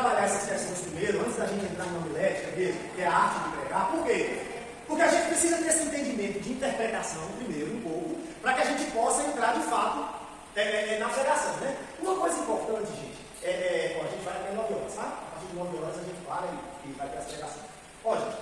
trabalhar essas questões primeiro, antes da gente entrar na homilética mesmo, que é a arte de pregar. Por quê? Porque a gente precisa desse entendimento de interpretação, primeiro, um pouco, para que a gente possa entrar, de fato, na pregação, né? Uma coisa importante, gente, a gente vai até 9 horas, tá? A partir de 9 horas a gente para e vai ter as pregações. Ó, gente,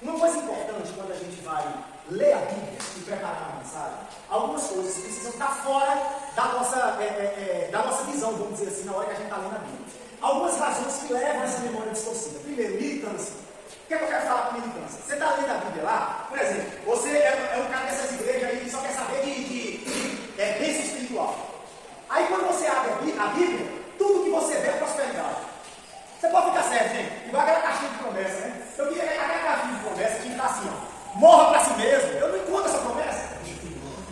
uma coisa importante quando a gente vai ler a Bíblia e preparar uma mensagem, algumas coisas precisam estar fora da nossa visão, vamos dizer assim, na hora que a gente está lendo a Bíblia. Algumas razões que levam a essa memória distorcida. Primeiro, militância. O que é que eu quero falar com militância? Você está lendo a Bíblia lá, por exemplo, você é um cara dessas igrejas aí que só quer saber de bênção espiritual. Aí quando você abre a Bíblia, tudo que você vê é prosperidade. Você pode ficar certo, gente? Igual aquela caixinha de promessa, né? Eu queria aquela caixinha de promessa que está assim, ó. Morra para si mesmo. Eu não encontro essa promessa.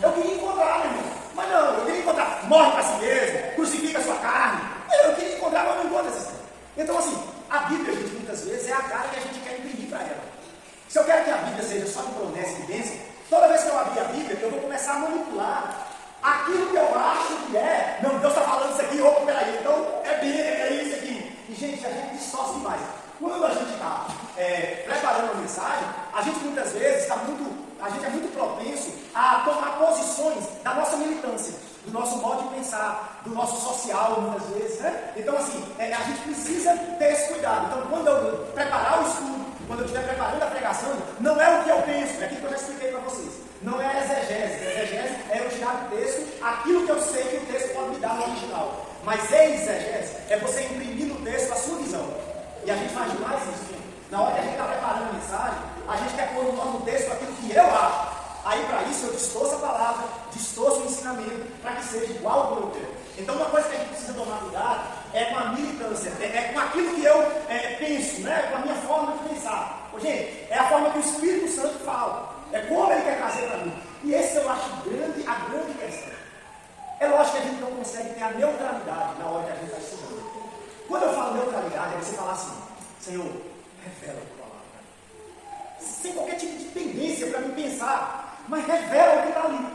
Eu queria encontrar, meu irmão. Mas não, eu queria encontrar. Morre para si mesmo. Crucifica a sua carne. Eu queria encontrar, mas não encontro essas coisas. Então, assim, a Bíblia, gente, muitas vezes é a cara que a gente quer imprimir para ela. Se eu quero que a Bíblia seja só de promessa e bênção, toda vez que eu abrir a Bíblia, eu vou começar a manipular aquilo que eu acho que é. Não, Deus está falando isso aqui, opa, peraí, então é isso aqui. E, gente, a gente distorce demais. Quando a gente está preparando uma mensagem, a gente muitas vezes a gente é muito propenso a tomar posições da nossa militância, do nosso modo de pensar, do nosso social, muitas vezes, né? Então, assim, a gente precisa ter esse cuidado. Então, quando eu preparar o estudo, quando eu estiver preparando a pregação, não é o que eu penso, é aquilo que eu já expliquei para vocês. Não é a exegese. A exegese é eu tirar do texto aquilo que eu sei que o texto pode me dar no original. Mas exegese é você imprimir no texto a sua visão. E a gente faz demais isso, gente. Na hora que a gente está preparando a mensagem, a gente quer pôr no texto aquilo que eu acho. Aí, para isso, eu distorço a palavra, distorço o ensinamento, para que seja igual ao que eu quero. Então, uma coisa que a gente precisa tomar cuidado é com a militância, é com aquilo que eu penso, né? Com a minha forma de pensar. Gente, é a forma que o Espírito Santo fala. É como ele quer trazer para mim. E esse eu acho a grande questão. É lógico que a gente não consegue ter a neutralidade na hora que a gente está estudando. Quando eu falo neutralidade, é você falar assim: Senhor, revela a tua palavra. Sem qualquer tipo de tendência para mim pensar, mas revela o que está ali.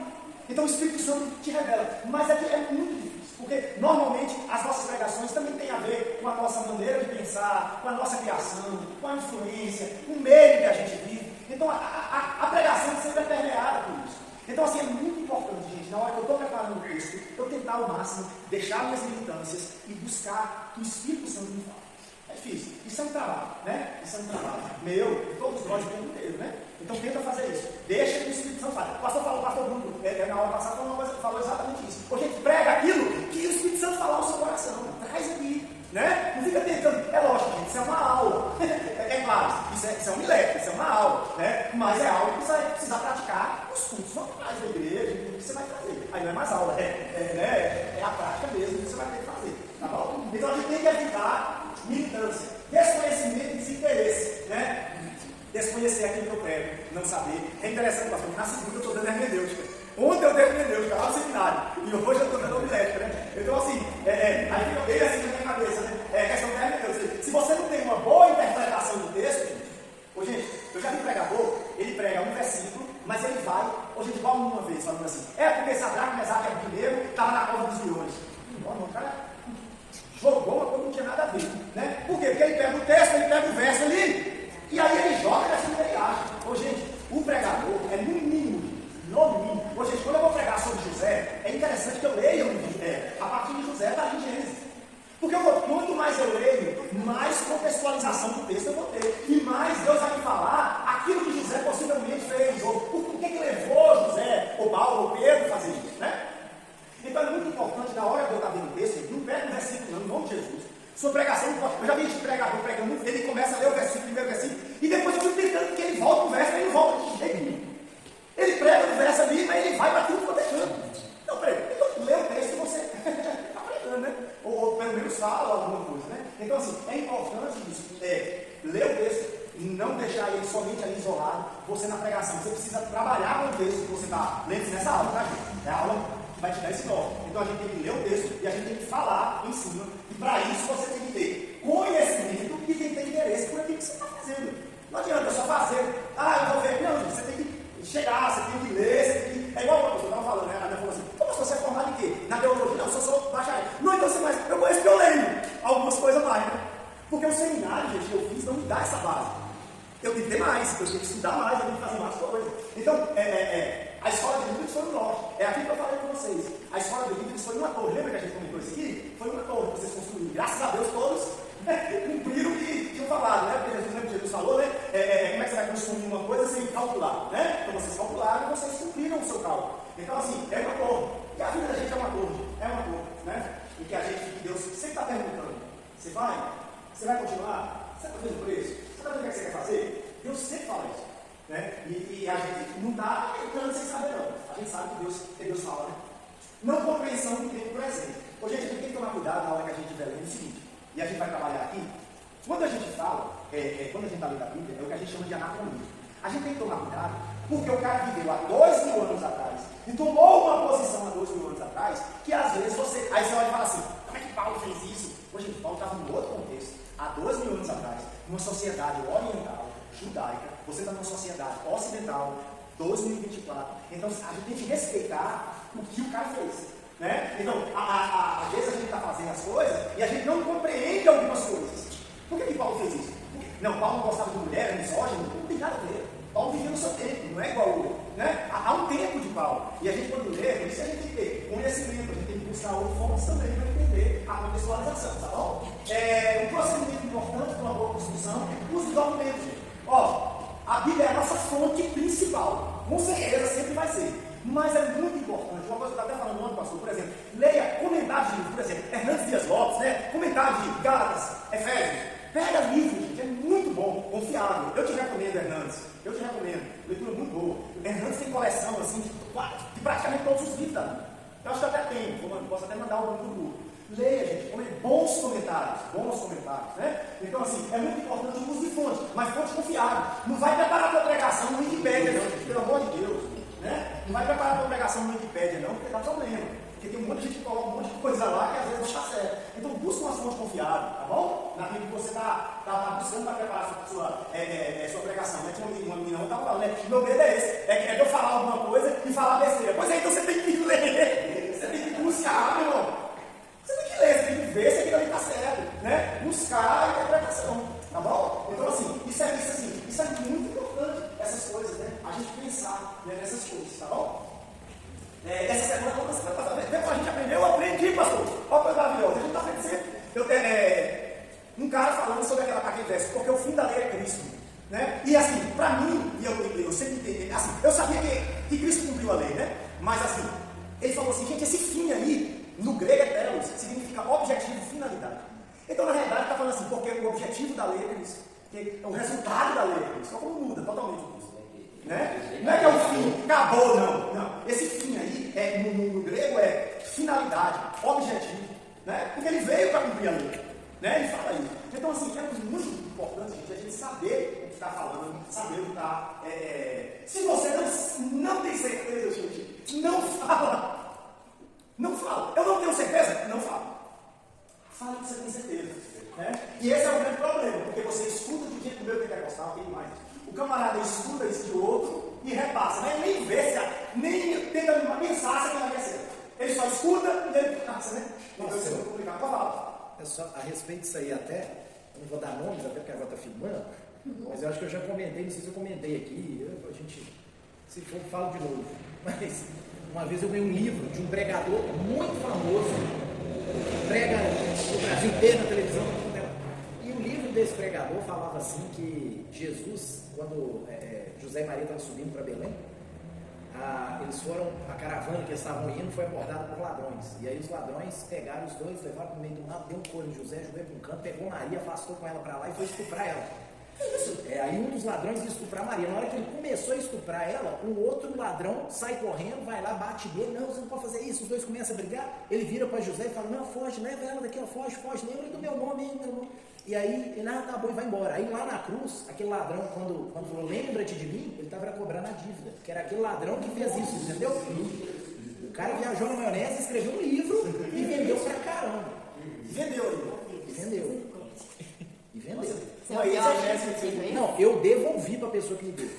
Então o Espírito Santo te revela. Mas aqui é muito difícil, porque normalmente as nossas pregações também têm a ver com a nossa maneira de pensar, com a nossa criação, com a influência, com o meio que a gente vive. Então a pregação sempre é permeada por isso. Então, assim, é muito importante, gente, na hora que eu estou preparando o texto, eu tentar ao máximo deixar minhas militâncias e buscar que o Espírito Santo me fale. É difícil. Isso é um trabalho, né? Isso é um trabalho meu, e todos nós o tempo inteiro, né? Então, tenta fazer isso. Deixa que o Espírito Santo fale. O pastor Bruno, na hora passada, falou exatamente isso. Pô, gente, prega aquilo que o Espírito Santo falar no seu coração. Traz aqui, né? Não fica tentando. É lógico, gente, isso é uma aula. É claro, isso é um milético, isso é uma aula, né? Mas é algo que você vai precisar praticar nos cultos normais da igreja, o que você vai fazer. Aí não é mais aula, é a prática mesmo que você vai ter que fazer, tá bom? Então a gente tem que evitar militância, desconhecimento e desinteresse, né? Desconhecer aquilo que eu prego, não saber. É interessante, pastor, que na segunda eu estou dando hermenêutica. Ontem eu dei hermenêutica lá no seminário, e hoje eu estou dando homilética, né? Então, assim, aí fica bem assim na minha cabeça, né? É questão de hermenêutica. Se você não tem uma boa interpretação do texto, gente, eu já vi pregador, ele prega um versículo, mas ele vai, gente, igual uma vez, falando assim: porque Sadraque, Mesaque era o primeiro, estava na cova dos leões. O cara jogou uma coisa que não tinha nada a ver, né? Por quê? Porque ele pega o texto, ele pega o verso ali, e aí ele joga nessa que ele acha. Gente, o pregador é no mínimo. Gente, quando eu vou pregar sobre José, é interessante que eu leia a partir de José, está ali em Gênesis. Porque quanto mais eu leio, mais contextualização do texto eu vou ter. E mais Deus vai me falar aquilo que José possivelmente fez, ou por que levou José, ou Paulo, ou Pedro a fazer isso, né? Então é muito importante, na hora de eu estar vendo o texto, não pega um versículo, não, em nome de Jesus. Sua pregação não pode. Eu já vi gente pregador pregando, ele começa a ler o versículo, primeiro versículo, e depois eu fui tentando que ele volte o verso, mas ele não volta de jeito nenhum. Ele prega o verso ali, mas ele vai para tudo quanto é canto. Então, lê o texto e você está pregando, né? Ou pelo menos fala alguma coisa, né? Então, assim, é importante isso, ler o texto e não deixar ele somente ali isolado, você na pregação. Você precisa trabalhar com o texto que você está lendo nessa aula, tá, gente? É a aula que vai te dar esse nó. Então, a gente tem que ler o texto e a gente tem que falar em cima. E para isso, você tem que ter conhecimento e tem que ter interesse por aquilo que você está fazendo. Não adianta só fazer, eu vou ver. Não, gente, você tem que chegar, você tem que ler, você tem que... É igual uma pessoa estava falando, né? A minha falou assim: pastor, você é formado em quê? Na teologia? Não, eu sou bacharel. Não, então você mais. Eu conheço que eu leio algumas coisas mais, né? me dá essa base. Eu tenho que ter mais, eu tenho que estudar mais, eu tenho que fazer mais coisas. Então, a escola de Bíblia foi no norte. É aquilo que eu falei com vocês. A escola de Bíblia foi uma torre. Lembra que a gente comentou isso aqui? Foi uma torre que vocês construíram. Graças a Deus, todos cumpriram o que tinham falado, né? Porque Jesus falou, né? Como é que você vai construir uma coisa sem calcular, né? Então vocês calcularam e vocês cumpriram o seu cálculo. Então, assim, é uma torre. E a vida da gente é uma torre. É uma torre, né? E que a gente, Deus sempre está perguntando: você vai? Você vai continuar? Você está fazendo por isso? Você está fazendo o que você quer fazer? Deus sempre fala isso. Né? E a gente não está entrando sem saber, não. A gente sabe que Deus fala, né? Não compreensão do tempo presente. Ô, gente, a gente tem que tomar cuidado na hora que a gente estiver lendo o seguinte, e a gente vai trabalhar aqui. Quando a gente fala, quando a gente está lendo a Bíblia, é o que a gente chama de anacronismo. A gente tem que tomar cuidado, porque o cara viveu há 2000 anos atrás e tomou uma posição há 2000 anos atrás, que às vezes você. Aí você olha e fala assim: como é que Paulo fez isso? Ô, gente, Paulo estava num outro contexto, há 2000 anos atrás, numa sociedade oriental, judaica. Você está numa sociedade ocidental, 2024. Então a gente tem que respeitar o que o cara fez. Né? Então, às vezes a gente está fazendo as coisas e a gente não compreende algumas coisas. Por que Paulo fez isso? Não, Paulo não gostava de mulher, é misógino, não tem nada a ver. Paulo vivia no seu tempo, não é igual eu. Né? Há um tempo de Paulo. E a gente, quando lê, por isso a gente tem que ter conhecimento, a gente tem que buscar outras fontes também para entender a contextualização, tá bom? Um procedimento importante para uma boa construção é os documentos, gente. Ó, a Bíblia é a nossa fonte principal, com certeza sempre vai ser, mas é muito importante. Uma coisa que eu estava até falando ontem, pastor, por exemplo, leia comentários de livros, por exemplo, Hernandes Dias Lopes, né? Comentários de Gálatas, Efésios, pega livro, gente, é muito bom, confiável. Eu te recomendo, Hernandes, eu te recomendo, leitura muito boa. Hernandes tem coleção, assim, de praticamente todos os livros da Bíblia. Eu acho que eu até tenho, posso até mandar um do grupo. Leia, gente, bons comentários, né? Então, assim, é muito importante o uso de fonte, mas fonte confiável. Não vai preparar a tua pregação no Wikipédia, não, gente, pelo amor de Deus, né? Não vai preparar a tua pregação no Wikipédia, não, porque dá problema. Porque tem um monte de gente que coloca um monte de coisa lá que às vezes não está certo. Então, busca uma fonte confiável, tá bom? Naquilo que você está buscando para preparar sua pregação. Né? Tinha uma menina que estava falando, né? Meu medo é esse, é de eu falar alguma coisa e falar besteira. Pois é, então você tem que ler, você tem que buscar, meu irmão. Você tem que ler, você tem que ver se aquilo ali está certo, né? Buscar a interpretação, tá bom? Então, assim, isso é muito importante, essas coisas, né? A gente pensar, né, nessas coisas, tá bom? Essa semana, a gente aprendeu, eu aprendi, pastor. Olha que coisa maravilhosa, a gente está aprendendo. Eu tenho um cara falando sobre aquele verso, porque o fim da lei é Cristo, né? E assim, para mim, eu sempre entendi, assim, eu sabia que Cristo cumpriu a lei, né? Mas assim, ele falou assim, gente, esse fim aí, no grego é telos, significa objetivo, finalidade. Então, na realidade, ele está falando assim, porque o objetivo da lei é Cristo. Porque o resultado da lei é Cristo. Então, muda totalmente isso. Né? Não é que é o fim, acabou, não. Esse fim aí, no grego, é finalidade, objetivo. Né? Porque ele veio para cumprir a lei. Né? Ele fala isso. Então, assim, é muito importante, gente, a gente saber o que está falando, saber o que está. Se você não tem certeza, gente, não fala. Não fala. Eu não tenho certeza? Não fala. Fala que você tem certeza. Né? E esse é o grande problema, porque você escuta de um jeito meu pentecostal, tem mais. O camarada escuta isso de outro e repassa, né? Nem vê, nem tenta pensar se aquilo é certo. Ele só escuta e ele passa, né? Então isso é muito complicado para falar. É só, a respeito disso aí até, eu não vou dar nomes, até porque agora está filmando, mas eu acho que eu já comentei, não sei se eu comentei aqui, a gente, se for, falo de novo. Mas uma vez eu ganhei um livro de um pregador muito famoso, que prega no Brasil inteiro na televisão. E o livro desse pregador falava assim que Jesus, quando José e Maria estavam subindo para Belém, a caravana que eles estavam indo foi abordada por ladrões. E aí os ladrões pegaram os dois, levaram para o meio do mato, deu um couro em José, jogou para um canto, pegou Maria, afastou com ela para lá e foi estuprar ela. Aí um dos ladrões ia estuprar Maria. Na hora que ele começou a estuprar ela, um outro ladrão sai correndo, vai lá, bate nele. Não, você não pode fazer isso. Os dois começam a brigar. Ele vira para José e fala: não, foge, leva ela daqui, ó, foge, lembra do meu nome, hein, meu irmão. E aí ele, tá bom, e vai embora. Aí lá na cruz, aquele ladrão, quando falou, lembra-te de mim, ele estava cobrando a dívida, que era aquele ladrão que fez isso, entendeu? O cara viajou na maionese, escreveu um livro e vendeu pra caramba. Vendeu. Não, eu devolvi para a pessoa que me deu.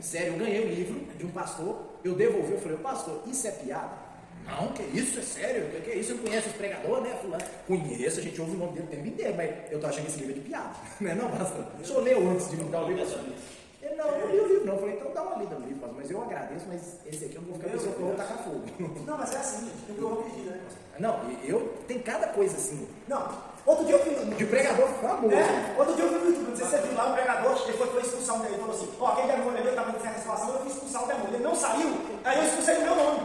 Sério, eu ganhei o livro de um pastor, eu devolvi, eu falei: pastor, isso é piada? Não, que isso, é sério? Que é isso? Você não conhece os pregadores, né, fulano? Conheço, a gente ouve o nome dele o tempo inteiro, mas eu tô achando que esse livro é de piada, né? Não, pastor? O senhor leu antes de me dar o livro? Ele, não, eu não li o livro, não. Eu falei, então dá uma lida no livro, pastor, mas eu agradeço, mas esse aqui eu não vou ficar pensando que eu vou tacar fogo. Não, mas é assim, gente, tem que eu vou pedir, né? Não, tem cada coisa assim. Não, outro dia eu vi. De pregador famoso. Outro dia eu vi no YouTube, não sei se você viu lá, um pregador, ele foi expulsar um dele, ele falou assim, ó, aquele demônio ali, eu estava em certa situação, eu fui expulsar o demônio, ele não saiu, aí eu expulsei o meu nome.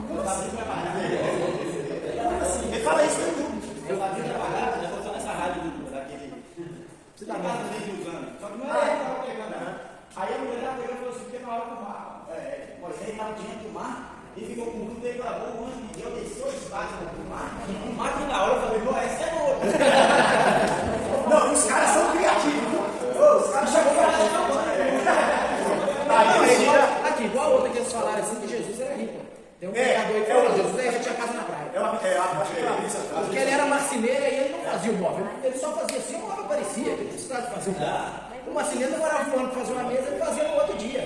Como assim? Ele fala isso no YouTube. Eu fazia trabalhar, já estou nessa rádio daquele. Você está vendo vídeo usando. Só que não era ele que estava pegando. Aí a mulher estava pegando e falou assim: porque na hora do mar, Moisés estava diante do mar, e ficou com tudo, ele gravou o anjo de Deus, desceu os espaços do mar. O mar que na hora eu falei: pô, essa é boa. Não, os caras são criativos. Os caras chegam para aqui, igual a outra que eles falaram assim, que Jesus era rico. Tem um pregador aí que falou: Jesus já tinha casa na praia. Acho que é isso. Porque ele era marceneiro e ele não fazia o móvel. Ele só fazia assim, uma hora parecia, que ele precisava de fazer um móvel. O marceneiro demorava um ano para fazer uma mesa, ele fazia no outro dia.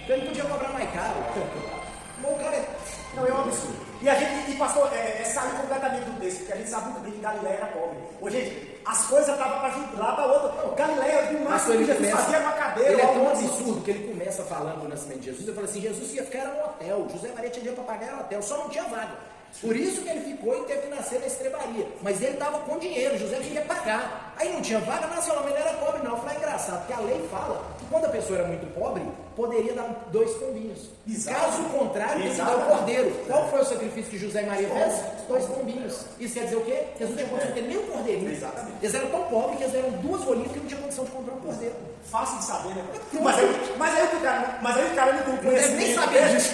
Então ele podia cobrar mais caro. Bom, o cara não, é um absurdo. E a gente, pastor, saiu completamente do texto, porque a gente sabe muito bem que Galileia era pobre. Ô, gente, as coisas estavam para lá para outra. Galileia, do máximo que Jesus fazia uma cadeira. Ele é tão absurdo que ele começa falando do nascimento de Jesus. Ele fala assim: Jesus ia ficar no hotel. José Maria tinha dinheiro para pagar no hotel, só não tinha vaga. Por isso que ele ficou e teve que nascer na estrebaria. Mas ele estava com dinheiro, José queria pagar. Aí não tinha vaga, nasceu lá, mas ele era pobre não. Eu falei, engraçado, porque a lei fala que quando a pessoa era muito pobre, poderia dar 2 pombinhos. Caso contrário, tem que dar o cordeiro. Qual foi o sacrifício que José e Maria fez? 2 pombinhos. Isso quer dizer o quê? Que eles não tinham condição de ter nem um cordeirinho. Exatamente. Eles eram tão pobres que eles eram 2 olhinhas que não tinham condição de comprar um cordeiro. Fácil de saber, né? Mas aí o cara não tem Não deve nem saber disso.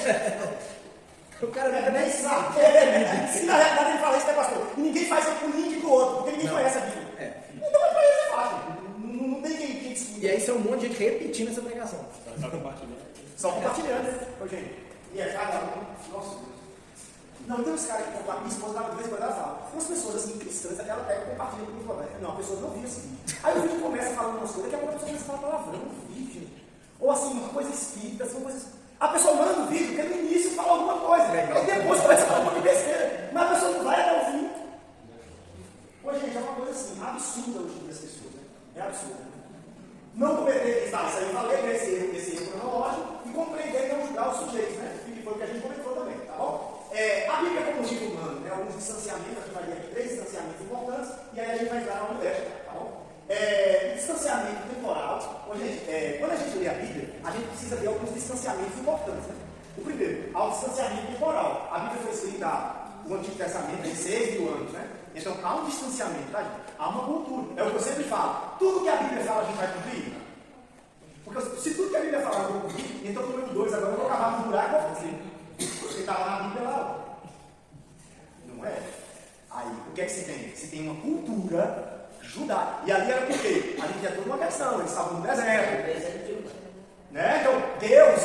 O cara não nem sabe. E na realidade ele fala isso, né, pastor? E ninguém faz um link pro outro, porque ninguém conhece a Bíblia. Então para eles é fácil. Não tem quem discute. E aí são um monte de gente repetindo essa pregação. Só compartilhando, né? Ô, gente. E é cada um. Nossa Deus. Não, tem uns caras que a minha esposa de vez em quando ela fala. Tem umas pessoas assim cristãs, ela pega e compartilha comigo. Não, a pessoa não viu esse vídeo. Aí o vídeo começa falando umas coisas, daqui a pouco a pessoa começa a falar palavrão no vídeo. Ou assim, uma coisa espírita, assim, uma coisa. A pessoa manda o vídeo, porque no início fala alguma coisa, aí depois começa a falar uma besteira, mas a pessoa não vai até o fim. Hoje, gente, é uma coisa assim, absurda hoje das pessoas, né? É absurdo. Não cometer, isso aí eu falei, né, esse erro cronológico, e compreender e não julgar os sujeitos, né? Que foi o que a gente comentou também, tá bom? A Bíblia é como um livro humano, né? Alguns distanciamentos, a gente vai ver aqui 3 distanciamentos importantes, e aí a gente vai entrar na modéstia, tá bom? Distanciamento temporal. Quando a gente lê a Bíblia, a gente precisa ver alguns distanciamentos importantes. Né? O primeiro, há o distanciamento temporal. A Bíblia foi escrita no Antigo Testamento em 6.000 anos. Né? Então há um distanciamento, tá, gente? Há uma cultura. É o que eu sempre falo. Tudo que a Bíblia fala, a gente vai cumprir. Porque se tudo que a Bíblia fala, eu vou cumprir, então o número 2 agora eu vou acabar no buraco e vou fazer. Porque estava na Bíblia lá. Não é? Aí, o que é que se tem? Se tem uma cultura judaica. E ali era por quê? Ali tinha toda uma questão. Eles estavam no deserto. Né? Então, Deus,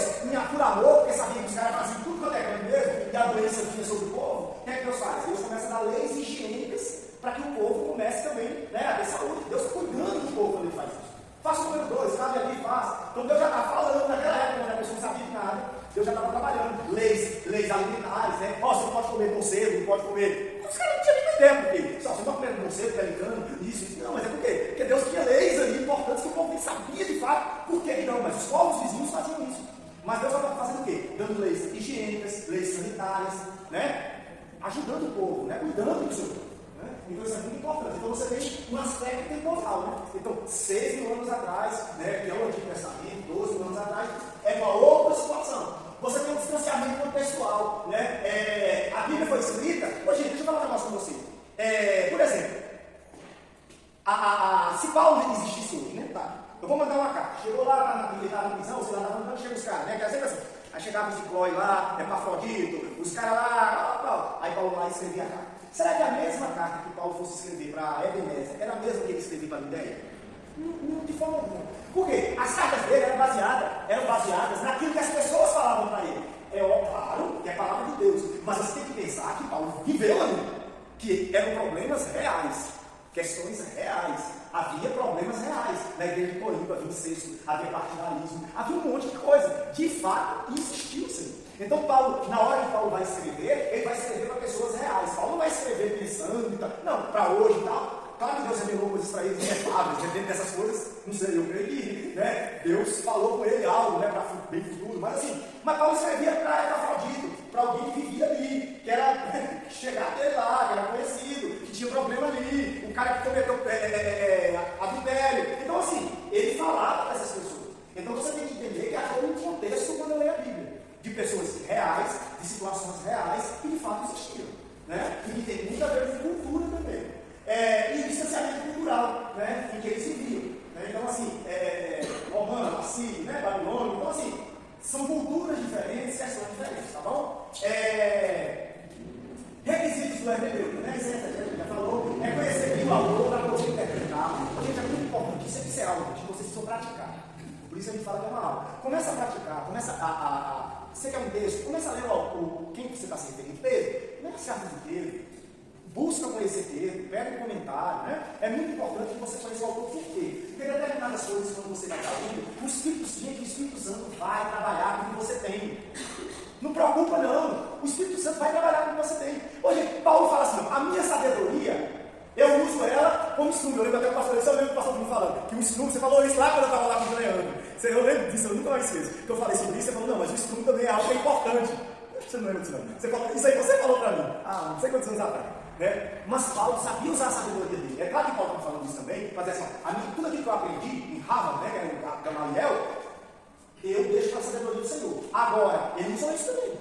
por amor, porque sabia que os caras faziam tudo quanto é grande mesmo, e a doença vinha sobre o povo, o que é que Deus faz? Deus começa a dar leis higiênicas para que o povo comece também, né, a ter saúde. Deus cuidando do povo quando ele faz isso. Faça o número 2, cabe ali e faz. Então Deus já está falando naquela época, quando a pessoa não sabia de nada, Deus já estava trabalhando. Leis alimentares, né? Ó, você não pode comer morcego, não pode comer. Os caras não tinham nem ideia por quê. Só, você não pode comer morcego, pelicano, isso. Não, mas é por quê? Porque Deus tinha leis ali importantes que o povo nem sabia de fato por que não. Mas os povos vizinhos faziam isso. Mas Deus estava fazendo o quê? Dando leis higiênicas, leis sanitárias, né? Ajudando o povo, né? Cuidando do seu povo. Né? Então isso é muito importante. Então você tem um aspecto temporal, né? Então, 6.000 anos atrás, né, que é o Antigo Testamento, 12 mil anos atrás, é uma outra situação. Você tem um distanciamento contextual, né? A Bíblia foi escrita. Ô, gente, deixa eu falar um negócio com você. Por exemplo, se Paulo existisse hoje, né? Tá. Eu vou mandar uma carta. Chegou lá ele estava na prisão, sei lá, estava mandando, chega os caras, né? Que é sempre assim. Aí chegava o Ciclói lá, Epafrodito, os caras lá, Paulo. Aí Paulo lá escrevia a carta. Será que a mesma carta que Paulo fosse escrever para Ebenezer era a mesma que ele escrevia para Mideia? Não, de forma alguma. Por quê? As cartas dele eram baseadas naquilo que as pessoas falavam para ele. Claro, que é a palavra de Deus. Mas você tem que pensar que Paulo viveu ali. Que eram problemas reais. Questões reais. Havia problemas reais. Na igreja de Corinto havia incesto, havia partidarismo, havia um monte de coisa. De fato, existiu isso. Então Paulo, na hora que Paulo vai escrever, ele vai escrever para pessoas reais. Paulo não vai escrever pensando e tal. Não, para hoje e tal. Claro que Deus revelou coisas para ele inefáveis, dentro dessas coisas, não sei, eu creio que, né, Deus falou com ele algo, né, para bem futuro, mas Paulo escrevia para Epafrodito, para alguém que vivia ali, que era que chegava dele lá, que era conhecido, que tinha problema ali, o cara que cometeu adultério. Então, assim, ele falava para essas pessoas. Então você tem que entender que há todo um contexto quando eu leio a Bíblia, de pessoas reais, de situações reais que de fato existiam, né, e que tem muito a ver com cultura também. E distanciamento cultural, né, em que eles viviam. Né? Então, assim, romano, assírio, né, babilônico, então, assim, são culturas diferentes, questões diferentes, tá bom? Requisitos do hermenêutico, né? Isso a gente já falou, é conhecer bem o autor para poder interpretar. Gente, é muito importante, isso é visceral, gente, vocês precisam praticar. Por isso a gente fala que é uma aula. Começa a praticar, começa você quer um texto, começa a ler quem você está se referindo, Pedro, não é certo de Pedro. Busca conhecer Pedro, pega um comentário, né? É muito importante que você conheça o autor por quê? Porque determinadas coisas, quando você vai estar lendo, o Espírito Santo vai trabalhar com o que você tem. Não preocupa, não. O Espírito Santo vai trabalhar com o que você tem. Hoje, Paulo fala assim, a minha sabedoria, eu uso ela como instrumento. Eu lembro até o pastor, eu lembro do pastor me falando, que o instrumento, você falou isso lá quando eu estava lá com o Leandro. Eu lembro disso, eu nunca mais fiz. Que eu falei sobre isso, você falou, não, mas o instrumento também é algo que é importante. Você não lembra disso, não. Isso aí você falou para mim, não sei quantos anos atrás. Né? Mas Paulo sabia usar a sabedoria dele. É claro que Paulo está falando isso também, mas assim, tudo aquilo que eu aprendi em Harvard, né, que é o Gamaliel, eu deixo para a sabedoria do Senhor. Agora, ele usa isso também.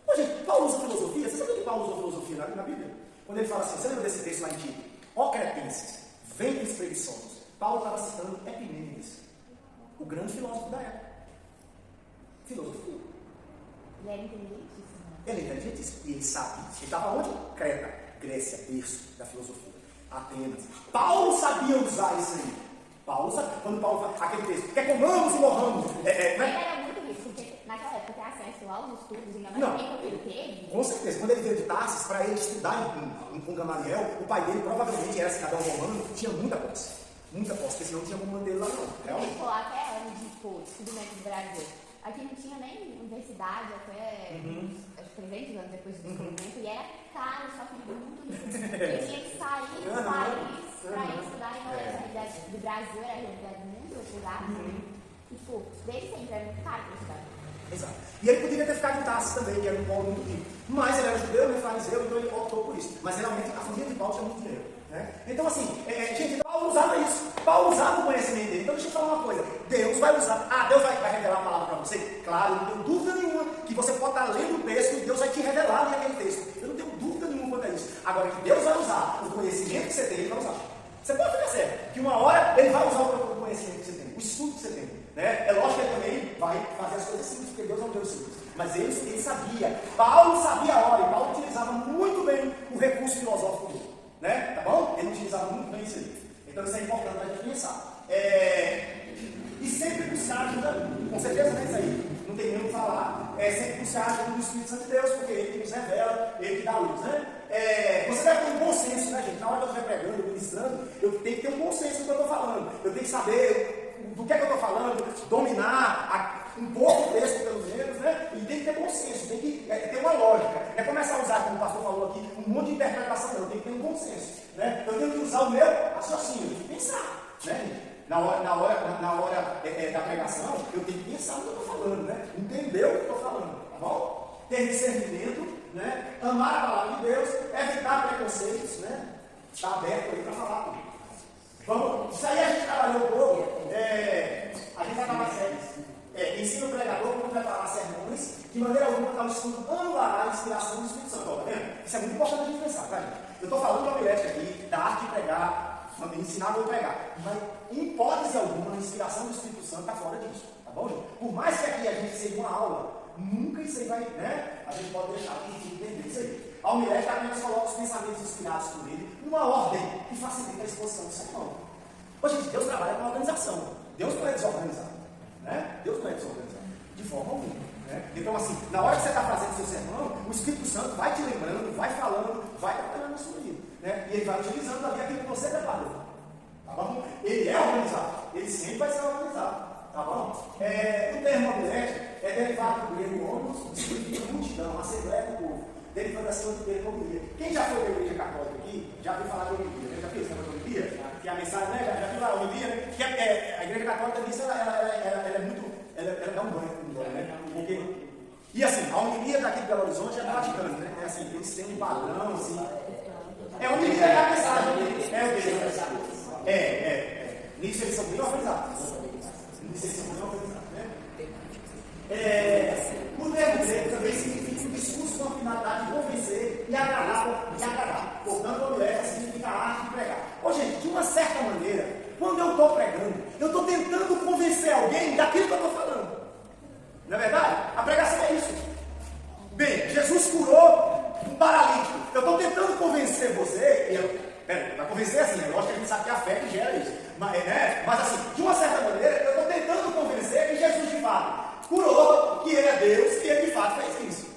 Pô, gente, Paulo usa filosofia. Você sabe que Paulo usa filosofia na Bíblia? Quando ele fala assim, você lembra desse texto lá em Tito? Ó cretenses, ventres preguiçosos. Paulo estava citando Epimênides, o grande filósofo da época. Filosofia. Ele era inteligentíssimo. Ele era inteligentíssimo. E ele sabia. Ele estava onde? Creta. Grécia, berço da filosofia, Atenas. Paulo sabia usar isso aí. Quando Paulo fala aquele texto, quer comamos e morramos. Ele era muito rico, porque naquela época ter acesso aos estudos, ainda mais tempo que ele teve. Com certeza, quando ele veio de Tarsis, para ele estudar com Gamaliel, o pai dele provavelmente era cidadão romano, tinha muita posse, porque senão não tinha como manter ele lá não. Ele ficou até anos de descobrimento do Brasil. Aqui não tinha nem universidade até acho que 300 anos depois do descobrimento, e era caro, só que muito rico. Ele tinha que sair do país para ir estudar, e não era a realidade do Brasil, era a realidade muito popular. E, desde sempre era muito caro para estudar. Exato. E ele poderia ter ficado em Tarsis também, que era um povo muito rico. Mas ele era judeu, né, fariseu, então ele optou por isso. Mas realmente a família de Paulo tinha muito dinheiro. Né? Então, assim, gente, Paulo usava isso. Paulo usava o conhecimento dele. Então, deixa eu falar uma coisa. Deus vai usar. Deus vai revelar a palavra para você? Claro, eu não tenho dúvida nenhuma que você pode estar lendo o texto e Deus vai te revelar ali aquele texto. Eu não tenho dúvida nenhuma quanto a isso. Agora, que Deus vai usar o conhecimento que você tem, Ele vai usar. Você pode ficar certo que uma hora Ele vai usar o conhecimento que você tem, o estudo que você tem. Né? É lógico que Ele também vai fazer as coisas simples, porque Deus é um Deus simples. Mas ele sabia. Paulo sabia a hora, e Paulo utilizava muito bem o recurso filosófico dele. Né? Tá bom? Ele utilizava muito bem isso aí. Então isso é importante para a gente pensar. E sempre buscar ajuda, com certeza, né? Isso aí não tem nem o que falar. Sempre buscar ajuda do Espírito Santo de Deus, porque ele que nos revela, ele que dá luz, né? Você deve ter um bom senso, né, gente? Na hora que eu estiver pregando, ministrando, eu tenho que ter um bom senso do que eu estou falando. Eu tenho que saber do que é que eu estou falando, dominar um pouco o texto, pelo menos, né? E tem que ter bom senso, tem que ter uma lógica. É começar a usar, como o pastor falou aqui, um monte de interpretação, eu tenho que ter um bom senso. Né? Eu tenho que usar o meu raciocínio, eu tenho que pensar. Né? Na hora da pregação, eu tenho que pensar no que eu estou falando, né? Entender o que eu estou falando, tá bom? Ter discernimento, né? Amar a palavra de Deus, evitar preconceitos, né? Está aberto aí para falar tudo. Vamos, isso aí a gente trabalhou um pouco, a gente vai falar séries. Ensina o pregador como preparar sermões, de maneira alguma está o estudo anulará a inspiração do Espírito Santo. Tá vendo? Isso é muito importante a gente pensar, tá, gente? Eu estou falando da homilética aqui, da arte de pregar, ensinar ou pregar. Mas, em hipótese alguma, a inspiração do Espírito Santo está fora disso. Tá bom, gente? Por mais que aqui a gente seja uma aula, nunca isso aí vai, né? A gente pode deixar a gente entender isso aí. A homilética apenas coloca os pensamentos inspirados por ele numa ordem que facilita a exposição do sermão. Hoje, gente, Deus trabalha com organização. Deus não é desorganizado. Né? Deus não é desorganizado. De forma alguma. Né? Então, assim, na hora que você está fazendo seu sermão, o Espírito Santo vai te lembrando, vai falando, vai trabalhando na sua vida. Né? E ele vai utilizando ali aquilo que você preparou. Tá bom? Ele é organizado. Ele sempre vai ser organizado. Tá bom? O termo homilética é derivado do grego homos, significa multidão, assembleia do povo. Derivando assim do grego homilia. Quem já foi da igreja católica aqui, já ouviu falar de homilia, né? Já viu esse negócio de homilia? Que a mensagem, né? Já viu lá a homilia, né? Que a igreja católica disso, ela é muito, ela dá um banho com o né? Porque, e assim, a homilia daqui de Belo Horizonte é do Vaticano, né? É assim, eles têm um padrão, assim. É a homilia da mensagem, é o que? Nisso eles são muito organizados. Nisso eles são muito organizados, né? O termo grego também significa um discurso com a finalidade de convencer e agradar. Portanto, homilética significa a arte de pregar. Ô, gente, de uma certa maneira, quando eu estou pregando, eu estou tentando convencer alguém daquilo que eu estou falando. Não é verdade? A pregação é isso. Bem, Jesus curou um paralítico. Eu estou tentando convencer você, para convencer assim, lógico que a gente sabe que é a fé que gera isso. Mas assim, de uma certa maneira, eu estou tentando convencer que Jesus de fato curou, que ele é Deus, que ele de fato fez isso.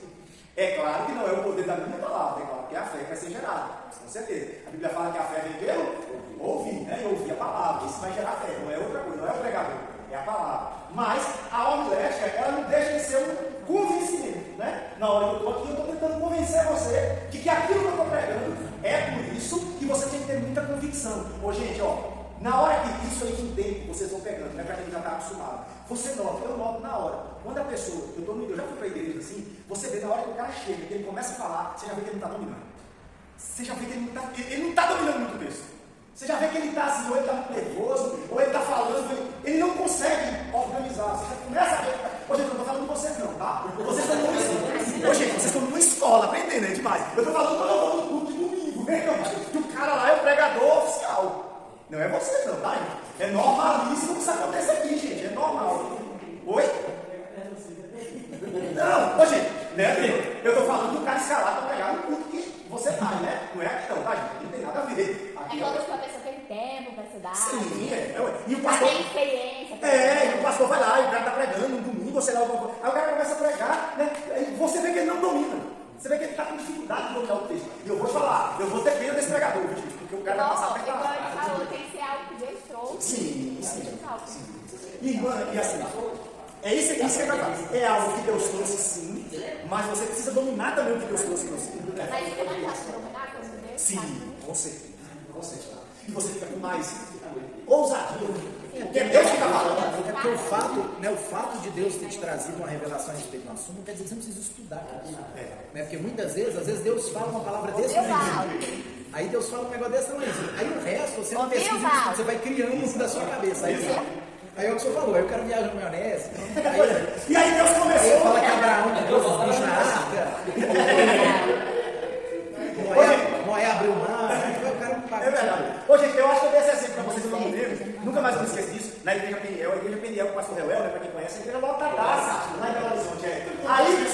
É claro que não é o poder da minha palavra, é claro que é a fé que vai ser gerada, com certeza. A Bíblia fala que a fé vem pelo ouvir, né? E ouvir a palavra, isso vai gerar fé, não é outra coisa, não é o pregador, é a palavra. Mas a homilética, ela não deixa de ser um convencimento, né? Na hora que eu estou aqui, eu estou tentando convencer você de que aquilo que eu estou pregando é por isso que você tem que ter muita convicção. Ô gente, ó, na hora que isso aí com o tempo vocês vão pegando, né? Para quem já está acostumado, você nota, eu noto na hora. Quando a pessoa, eu já fui para a igreja assim, você vê na hora que o cara chega, que ele começa a falar, você já vê que ele não está dominando. Você já vê que ele não está dominando muito o texto. Você já vê que ele está assim, ou ele está muito nervoso, ou ele está falando, ele não consegue organizar. Você já começa a ver. Ô, gente, eu não estou falando de vocês não, tá? Vocês estão numa escola. Ô, gente, vocês estão numa escola, aprendendo, é demais. Eu estou falando quando eu vou no culto de domingo, né? Que o cara lá é o pregador oficial. Não é vocês não, tá, gente? É normalíssimo que isso aconteça aqui, gente. É normal. Oi? Não, ô, gente, né? Eu estou falando do cara escalado para pregar no culto que você tá, né? Não é aqui não, tá, gente? Não tem nada a ver. É quando a pessoa tem tempo para estudar. Sim, e o pastor. Tem experiência. E o pastor vai lá, e o cara está pregando, um domingo, sei lá, alguma coisa. Aí o cara começa a pregar, né? Aí você vê que ele não domina. Você vê que ele está com dificuldade de dominar o texto. E eu vou te falar, eu vou ter pena desse pregador, porque o cara vai passar a pregar. Igual ele falou, tem que ser algo que Deus trouxe. Sim. E assim, é isso que ele vai fazer. É algo que Deus trouxe, sim, mas você precisa dominar também o que Deus trouxe para você. Mas ele não pode dominar a coisa de Deus? Sim, com certeza. E você fica com mais ousadia. Porque Deus fica falando. É porque o fato de Deus ter te trazido uma revelação a respeito do assunto não quer dizer que você não precisa estudar aquilo. Né? Porque muitas vezes Deus fala uma palavra desse tamanho. Aí Deus fala um negócio desse tamanho. Aí o resto você não pesquisa, você vai criando isso da sua cabeça. Aí é o que o senhor falou, eu quero viajar na maionese. E aí Deus começou. Ele fala que Abraão trouxe os bichos na arca. Noé abriu o mar. É verdade. Ô, gente, eu acho que eu dei esse exemplo para vocês no domingo. Nunca mais me esqueço disso. Na igreja Peniel, a igreja Peniel com o pastor Reuel, né, para quem conhece, a igreja lotadaça lá em Belo Horizonte. Aí,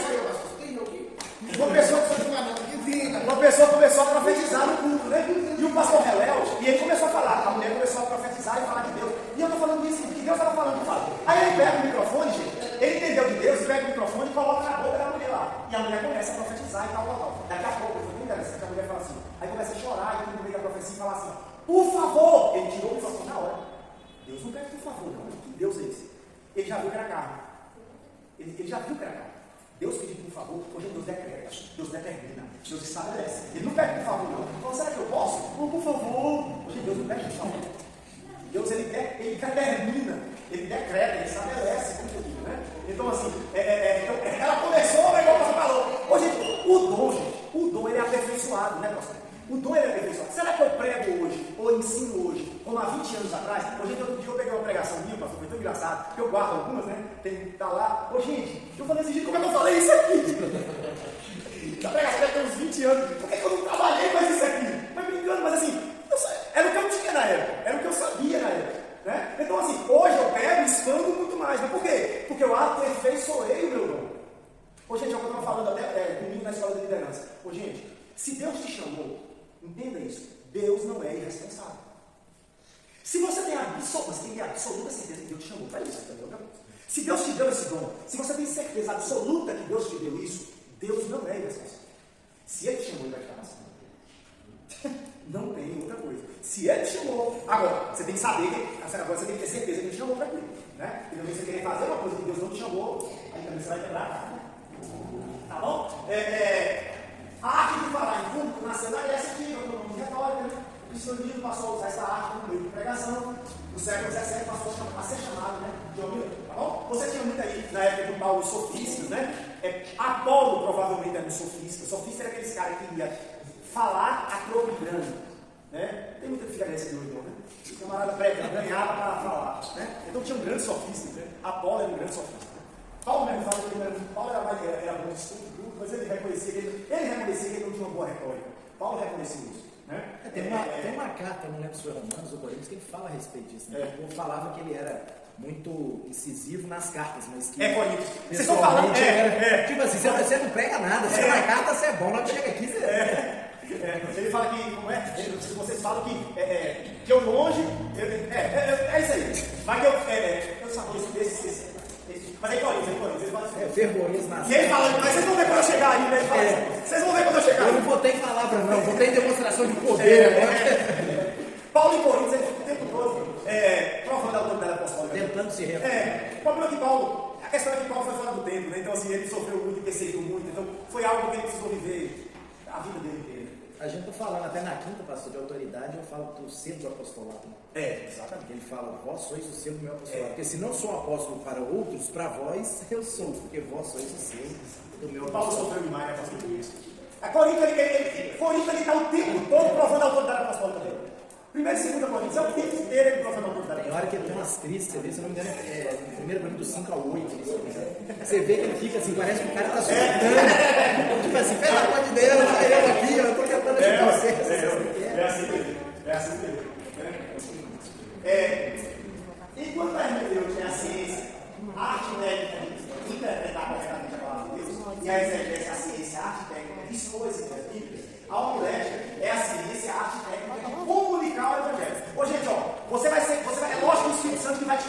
uma pessoa começou a profetizar no culto, né? E o pastor Reuel, e ele começou a falar, a mulher começou a profetizar e falar de Deus. E eu estou falando isso, porque Deus estava falando, falo. Aí ele pega o microfone, gente, ele entendeu de Deus, pega o microfone e coloca na boca da mulher lá. E a mulher começa a profetizar e tal. Daqui a pouco, foi muito interessante, a mulher fala assim, aí começa a chorar, e no meio da profecia fala assim, por favor! Ele tirou o microfone na hora. Deus não pede por favor, não. Que Deus é esse? Ele já viu que era carne. Ele já viu que era carne. Deus pediu por favor, hoje Deus decreta, Deus determina, Deus estabelece. Ele não pede por favor, não. Então, será que eu posso? Por favor. Hoje Deus não pede por favor. Deus, ele determina, ele decreta, ele estabelece, como eu digo, né? Então, assim, ela começou, mas igual você falou. Ô, gente, o dom ele é aperfeiçoado, né, pastor? O dom ele é aperfeiçoado. Será que eu prego hoje, ou ensino hoje, como há 20 anos atrás? Hoje, outro dia eu peguei uma pregação minha, pastor, foi tão engraçado, porque eu guardo algumas, né? Tá lá. Ô, gente, eu falei assim, como é que eu falei isso aqui? A pregação tem uns 20 anos, por que eu não trabalhei mais isso aqui? Mas me engano, mas assim, era o que eu tinha na época, era o que eu sabia na época. Né? Então, assim, hoje eu pego e expando muito mais. Mas por quê? Porque eu aperfeiçoei o meu dom. Ô, gente, é o que eu estava falando até comigo na escola de liderança. Ô, gente, se Deus te chamou, entenda isso, Deus não é irresponsável. Se você tem absoluta certeza que Deus te chamou para isso, entendeu? Se Deus te deu esse dom, se você tem certeza absoluta que Deus te deu isso, Deus não é irresponsável. Se Ele te chamou, Ele vai te dar assim. Não tem outra coisa. Se Ele te chamou, agora, você tem que saber, agora você tem que ter certeza que Ele te chamou para aquilo. Né? E também você querer fazer uma coisa que Deus não te chamou, aí também você vai quebrar a cara. Tá bom? A arte de falar em público nasceu na Grécia Antiga, no nome de retórica, né? O cristianismo passou a usar essa arte como meio de pregação. No século XVII passou a ser chamado, né, de homilética, tá bom? Você tinha muito aí, na época do Paulo, os sofistas, né? Apolo provavelmente era um sofista. Sofista era aqueles caras que ia falar a troco grande, né? Tem muita diferença de hoje, não, né? O camarada ganhava para falar, né? Então tinha um grande sofista, né? Apolo era um grande sofista. Paulo mesmo fala que Paulo era bom de estudo, mas ele reconhecia que ele não tinha uma boa retórica. Paulo reconhecia isso. Né? Tem uma carta, não lembro se foi Romanos ou Coríntios, que ele fala a respeito disso. Né? O povo falava que ele era muito incisivo nas cartas, mas que. Coríntios. Vocês estão falando. Tipo assim, você não prega nada, você na carta você é bom, na que chega aqui você. Ele fala que, como é? Vocês falam que eu longe. É isso aí. Mas eu só conheço desses. Mas aí Coríntios, ele fala assim. Fervoroso nas E ele fala, mas vocês vão ver quando eu chegar aí, né? Ele fala assim, vocês vão ver quando eu chegar aí. Eu não botei em palavra, não, botei em demonstração de poder. Paulo em Coríntios, ele fica o tempo todo provando a autoridade apostólica. Tentando se refutar. O problema é que Paulo, a questão é que Paulo foi fora do tempo, né? Então assim, ele sofreu muito e perseguiu muito, então foi algo que ele precisou viver a vida dele inteira. A gente está falando até na quinta, pastor, de autoridade, eu falo do selo do apostolado. Exatamente. Ele fala, vós sois o selo do meu apostolado. Porque se não sou apóstolo para outros, para vós eu sou, porque vós sois o selo do meu apostolado. Paulo sofreu demais, né, pastor, por isso. A Corinto, ele está o tempo todo provando a autoridade apostólica dele. Primeiro e segunda Coríntios, é o tempo inteiro ele provando a autoridade. Tem hora que ele tem umas crises, você vê, se não me engano, no 1 Coríntios 5 ao 8, você vê que ele fica assim, parece que o cara está surtando. Tipo assim, pelo amor de Deus, olha eu aqui, eu estou tentando ajudar vocês. É assim mesmo. Enquanto a hermenêutica é a ciência, a arte técnica de interpretar corretamente a palavra de Deus, e a exegese é a ciência, a arte técnica de expor as ideias bíblicas, a homilética é a ciência, a arte técnica de comunicar o evangelho. Ô gente, é lógico que o Espírito Santo que vai te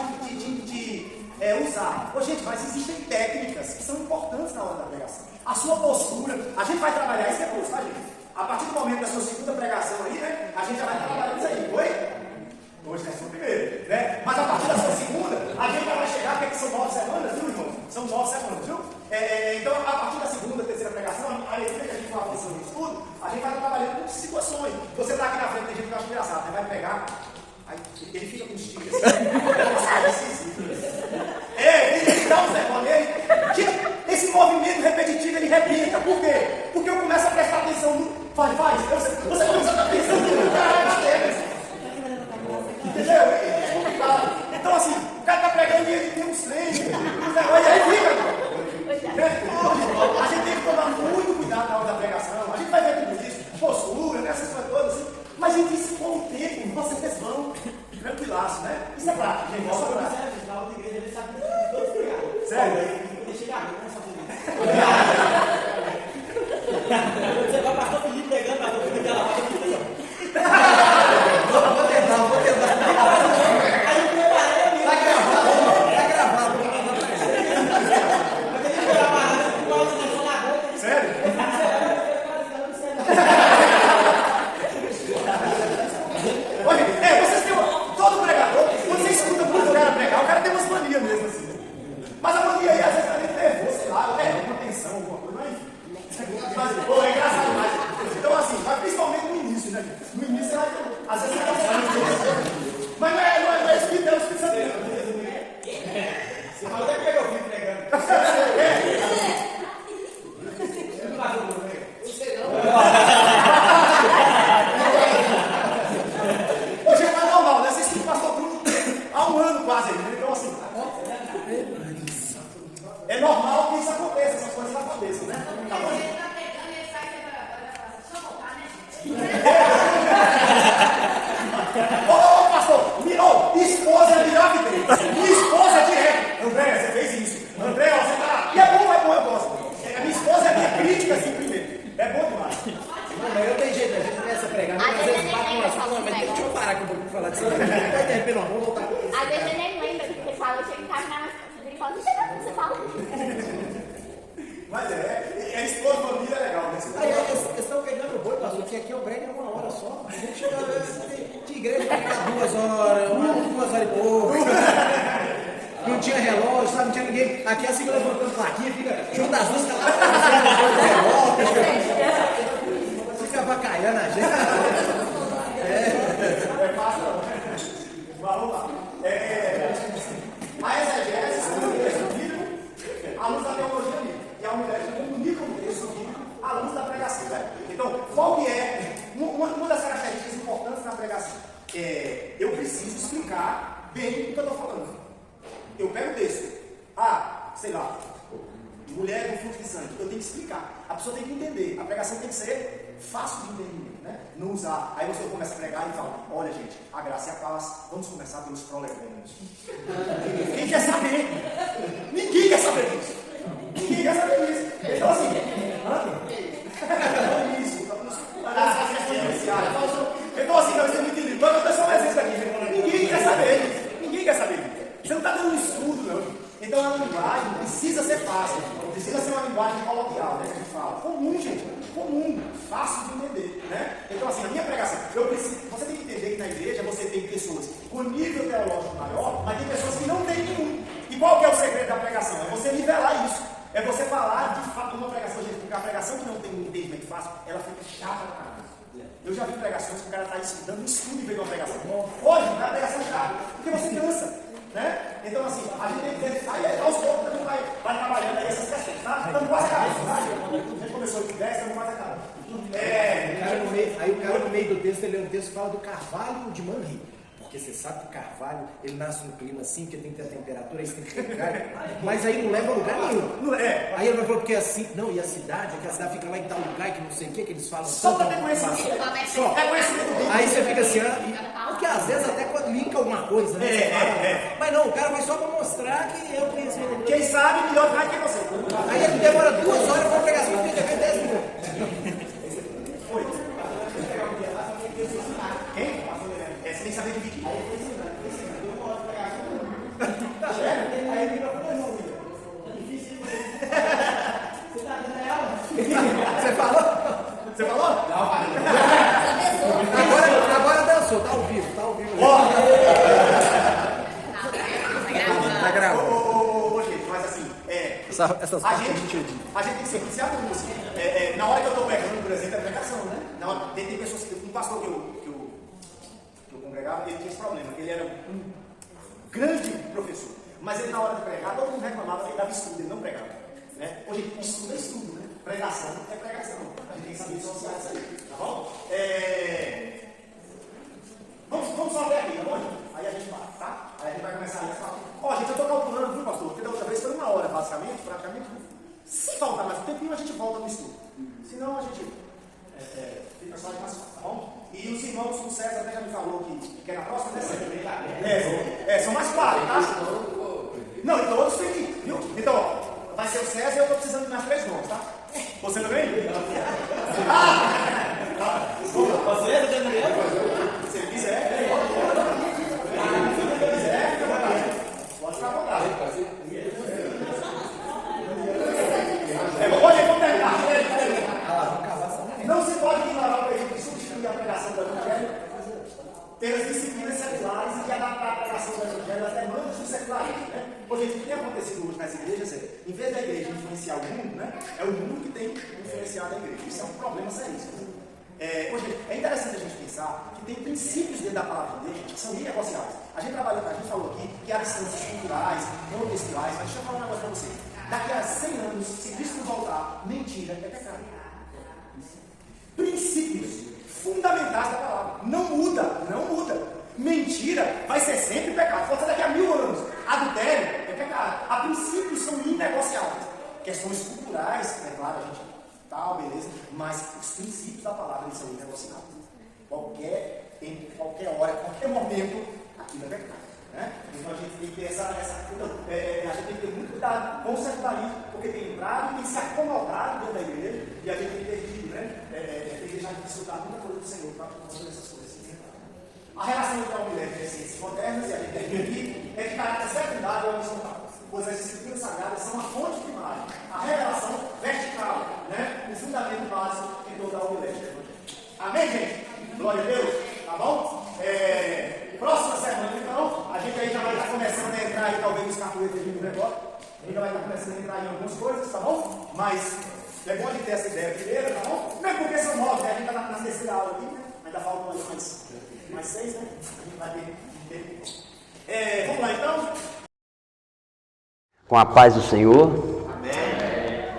usar. Ô gente, mas existem técnicas que são importantes na hora da pregação. A sua postura, a gente vai trabalhar isso depois, tá gente? A partir do momento da sua segunda pregação aí, né? A gente já vai trabalhar isso aí, foi? Hoje é a sua primeira, né? Mas a partir da sua segunda, a gente já vai chegar, porque são 9 semanas, viu, irmão? São 9 semanas, viu? Então, a partir da segunda, terceira pregação, a leitura que a gente vai avançando no estudo, a gente vai trabalhando com situações. Você está aqui na frente, tem gente que acha engraçado, né? Vai pegar, aí ele fica com os tiros assim. Ele dá um negócio nele. Esse movimento repetitivo, ele repita. Por quê? Porque eu começo a prestar atenção no. Faz. Você começa a prestar atenção no cara. Entendeu? É complicado. Então, assim, o cara está pregando e ele tem uns treinos. E aí fica. A gente tem que tomar muito cuidado na hora da pregação. A gente vai ver tudo isso, postura, essas coisas todas assim. Mas a gente isso com o tempo, vocês vão tranquilaço, né? Isso é prático, gente. Isso é prático. Na outra igreja ele sabe que todos pregaram. Sério? Deixa ele abrir, não sabe Você vai pastor Felipe pregando, pastor Felipe ela vai Vou tentar. Aí eu preparei, Tá gravado. Sério? Olha, vocês têm todo pregador, quando você escuta o cara pregar, o cara tem umas manias mesmo assim. Mas a mania aí às vezes tá meio nervoso, sei lá, uma tensão, alguma coisa, mas é engraçado demais. Então assim, mas principalmente no início, né? No início você vai ter, às vezes você vai mas não é Espírito, é o Espírito Santo. Você fala até que eu fui pregando. Hoje é mais normal, né? Vocês têm pastor Bruno há um ano quase, então assim. É normal que isso aconteça, essas coisas aconteçam, né? Tá bom? Ô, pastor, esposa é melhor que Deus. Minha esposa é direto. André, você fez isso. André, você tá. E é bom, eu gosto. Minha esposa é minha crítica assim primeiro. É bom demais. Mas eu tenho jeito, a gente começa a pregar, mas às vezes bate uma assunto, mas deixa eu parar com um pouco de falar disso. Não, vamos voltar. Às vezes ele nem lembra do que ele fala, eu chego em casa na ele fala, não sei o que você fala. Mas esposa e família é legal, né? Eles estão pegando o boi, pastor, que aqui eu prego em 1 hora só. A gente que igreja vai ficar 2 horas, 2 horas e pouco. tinha relógio, sabe? Não tinha ninguém. Aqui assim levantando plaquinha, fica junto das duas, fica avacalhando a gente. É fácil, não. Mas vamos lá. A exegese estuda o texto bíblico à luz da teologia bíblica. E a universidade comunica o texto bíblico à luz da pregação. Né? Então, qual que é uma das características importantes na pregação? Eu preciso explicar bem o que eu estou falando. Eu pego o texto. Sei lá, mulher com fluxo de sangue. Eu tenho que explicar. A pessoa tem que entender. A pregação tem que ser fácil de entendimento, né? Não usar. Aí você começa a pregar e fala: olha, gente, a graça e a paz. Vamos começar pelos prolegômenos. Quem quer saber? Ninguém quer saber disso. Ninguém quer saber disso. Então, assim, então, assim, você me entendeu. Então, eu só um exemplo aqui. Ninguém quer saber disso. Ninguém quer saber disso. Você não está dando um estudo, não. Então, a linguagem precisa ser fácil. Precisa ser uma linguagem coloquial, né? Que a gente fala. Comum, gente. Comum. Fácil de entender, né? Então, assim, a minha pregação, você tem que entender que na igreja você tem pessoas com nível teológico maior, mas tem pessoas que não têm nenhum. E qual que é o segredo da pregação? É você nivelar isso. É você falar de fato uma pregação, gente, porque a pregação que não tem um entendimento fácil, ela fica chata pra caramba. Eu já vi pregações que o cara está dando um estudo em vez de uma pregação. Hoje, a pregação é chata, porque você cansa, né? Então, assim, a gente tem que ter. Aí, aos poucos, a gente vai trabalhando aí essas questões, tá? Estamos quase acabando, tá? A gente começou com 10, estamos quase acabando. Aí o cara no meio do texto, ele lê um texto que fala do carvalho de Manri. Porque você sabe que o carvalho, ele nasce num clima assim, porque tem que ter a temperatura, aí você tem que ter lugar. Mas aí não leva a lugar nenhum. Não é. Aí ele vai falar, porque é assim, não, e a cidade, é que a cidade fica lá em tal lugar, que não sei o que eles falam. Só para ter conhecimento. Só. Aí você fica assim, porque às vezes até quando linka alguma coisa, né? Mas não, o cara vai só para mostrar que eu conheci. Quem sabe melhor vai que você. Aí ele demora 2 horas para pegar assim, fica 10 minutos. Foi. Quem? Você tem que saber dividir. Tá sério? Aí ele falou, não, difícil. Você tá dando ela? Você falou? Você falou? Não, agora dançou, tá ao vivo, tá ao vivo. Tá gravando. Ô, gente, mas assim, essas a gente tem que ser policiado com música. Na hora que eu tô pregando, por exemplo, é pregação, né? Na hora, tem pessoas, um pastor que eu congregava, ele tinha esse problema, que ele era um grande professor, mas ele na hora de pregar, todo mundo reclamava que ele dava estudo, ele não pregava, né? Hoje, estudo é estudo, né? Pregação é pregação, a gente tem que saber dissociar isso aí, tá bom? Vamos só até aqui, tá bom? Aí a gente vai, tá? Aí a gente vai começar a falar, gente, eu tô calculando, viu, pastor? Porque da outra vez foi 1 hora, basicamente, praticamente. Se faltar mais um tempinho, a gente volta no estudo, senão a gente fica só de mais fácil, tá bom? E os irmãos, o César até já me falou que é na próxima terceira. São mais 4, tá? Não, então todos têm que, viu? Então, ó, vai ser o César e eu tô precisando de mais 3 nomes, tá? Você também? Você é Daniel? Se ele quiser, pode ficar à vontade. Vamos terminar. Não se pode ignorar o período de substituir a pregação do Evangelho pelas disciplinas seculares e de adaptar a pregação do Evangelho às demandas do secularismo, né? Porque o que tem acontecido hoje nas igrejas é, em vez da igreja influenciar o mundo, né? É o mundo que tem influenciado a igreja. Isso é um problema seríssimo. Hoje, é interessante a gente pensar que tem princípios dentro da palavra de Deus que são inegociáveis. A gente falou aqui que há distâncias culturais, não textuais, mas deixa eu falar um negócio para você. Daqui a 100 anos, se Cristo voltar, mentira é pecado. Princípios fundamentais da palavra. Não muda, não muda. Mentira vai ser sempre pecado. Pode ser daqui a 1000 anos. Adultério é pecado. Há princípios são inegociáveis. Questões culturais, é claro, a gente tal, beleza, mas os princípios da palavra eles são inegociáveis. Qualquer tempo, qualquer hora, qualquer momento, aquilo é pecado. Né? Então a gente tem que ter a gente tem que ter muito cuidado com o secularismo, porque tem entrado e tem se acomodado dentro da igreja, e a gente tem perdido, né? Tem que deixar de desfrutar muita coisa do Senhor para fazer essas coisas. A relação entre a mulher e as ciências modernas, e a gente tem aqui, é de caráter secundário ou horizontal, pois as escrituras sagradas são a fonte primária, a revelação vertical, né? O fundamento básico de toda a mulher. Amém, gente? Glória a Deus, tá bom? Próxima semana, então, a gente aí já vai estar começando a entrar aí, talvez os capoeiras do negócio. A gente já vai estar começando a entrar em algumas coisas, tá bom? Mas é bom a gente ter essa ideia primeiro, tá bom? Mesmo porque são 9, né? A gente está na terceira aula aqui, né? Ainda faltam mais 6, né? A gente vai ter. Vamos lá então? Com a paz do Senhor. Amém.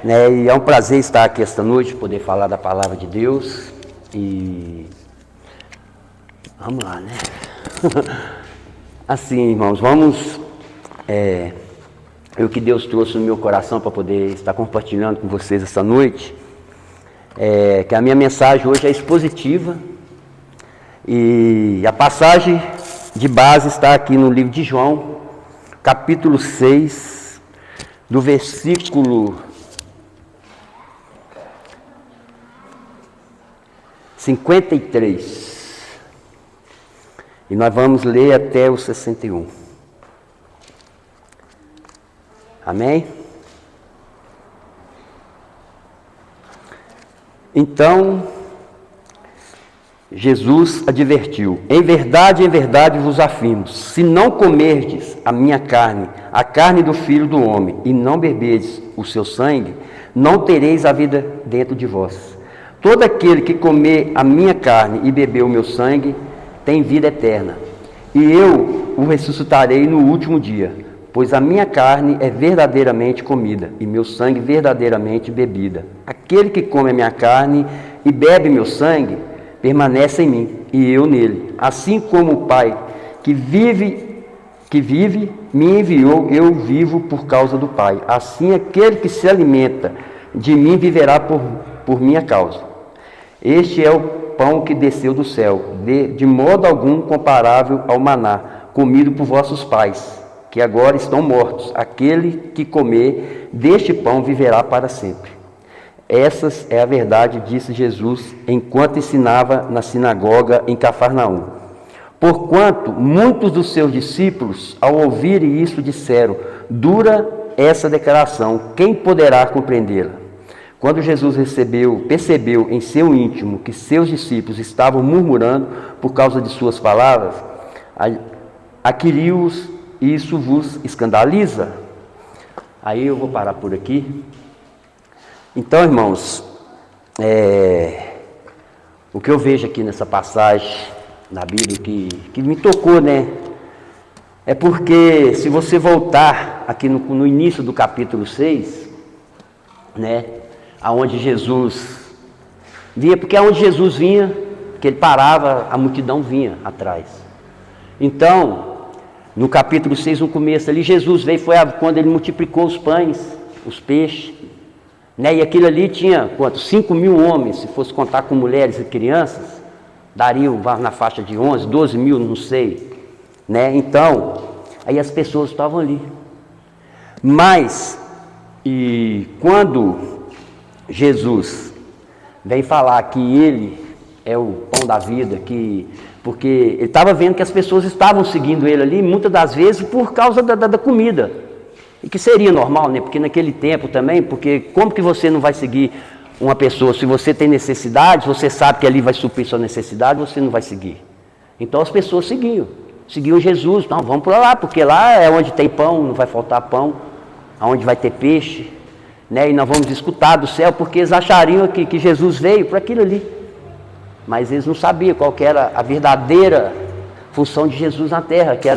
Né, e é um prazer estar aqui esta noite, poder falar da palavra de Deus. E vamos lá, né? Assim, irmãos, vamos. O que Deus trouxe no meu coração para poder estar compartilhando com vocês esta noite. Que a minha mensagem hoje é expositiva. E a passagem de base está aqui no livro de João, capítulo 6, do versículo 53. E nós vamos ler até o 61. Amém? Então, Jesus advertiu: em verdade vos afirmo, se não comerdes a minha carne, a carne do Filho do Homem, e não beberdes o seu sangue, não tereis a vida dentro de vós. Todo aquele que comer a minha carne e beber o meu sangue, tem vida eterna, e eu o ressuscitarei no último dia, pois a minha carne é verdadeiramente comida, e meu sangue verdadeiramente bebida. Aquele que come a minha carne e bebe meu sangue, permanece em mim, e eu nele. Assim como o Pai que vive, me enviou, eu vivo por causa do Pai. Assim aquele que se alimenta de mim viverá por minha causa. Este é o pão que desceu do céu, de modo algum comparável ao maná, comido por vossos pais, que agora estão mortos. Aquele que comer deste pão viverá para sempre. Essa é a verdade, disse Jesus, enquanto ensinava na sinagoga em Cafarnaum. Porquanto muitos dos seus discípulos, ao ouvirem isso, disseram: dura essa declaração, quem poderá compreendê-la? Quando Jesus percebeu em seu íntimo que seus discípulos estavam murmurando por causa de suas palavras, aquiriu-os, isso vos escandaliza? Aí eu vou parar por aqui. Então, irmãos, o que eu vejo aqui nessa passagem na Bíblia que me tocou, né? É porque se você voltar aqui no início do capítulo 6, né? Aonde Jesus vinha, porque aonde Jesus vinha, que ele parava, a multidão vinha atrás. Então, no capítulo 6, no começo ali, Jesus veio, foi quando ele multiplicou os pães, os peixes, né? E aquilo ali tinha, quantos? 5.000 homens, se fosse contar com mulheres e crianças, dariam na faixa de 11, 12 mil, não sei, né? Então, aí as pessoas estavam ali. Mas, e quando Jesus vem falar que ele é o pão da vida, porque ele estava vendo que as pessoas estavam seguindo ele ali, muitas das vezes por causa da comida, e que seria normal, né? Porque naquele tempo também, porque como que você não vai seguir uma pessoa, se você tem necessidade, você sabe que ali vai suprir sua necessidade, você não vai seguir. Então as pessoas seguiam Jesus. Não, vamos para lá, porque lá é onde tem pão, não vai faltar pão, aonde vai ter peixe, né? E nós vamos escutar do céu, porque eles achariam que Jesus veio para aquilo ali, mas eles não sabiam qual que era a verdadeira função de Jesus na terra, que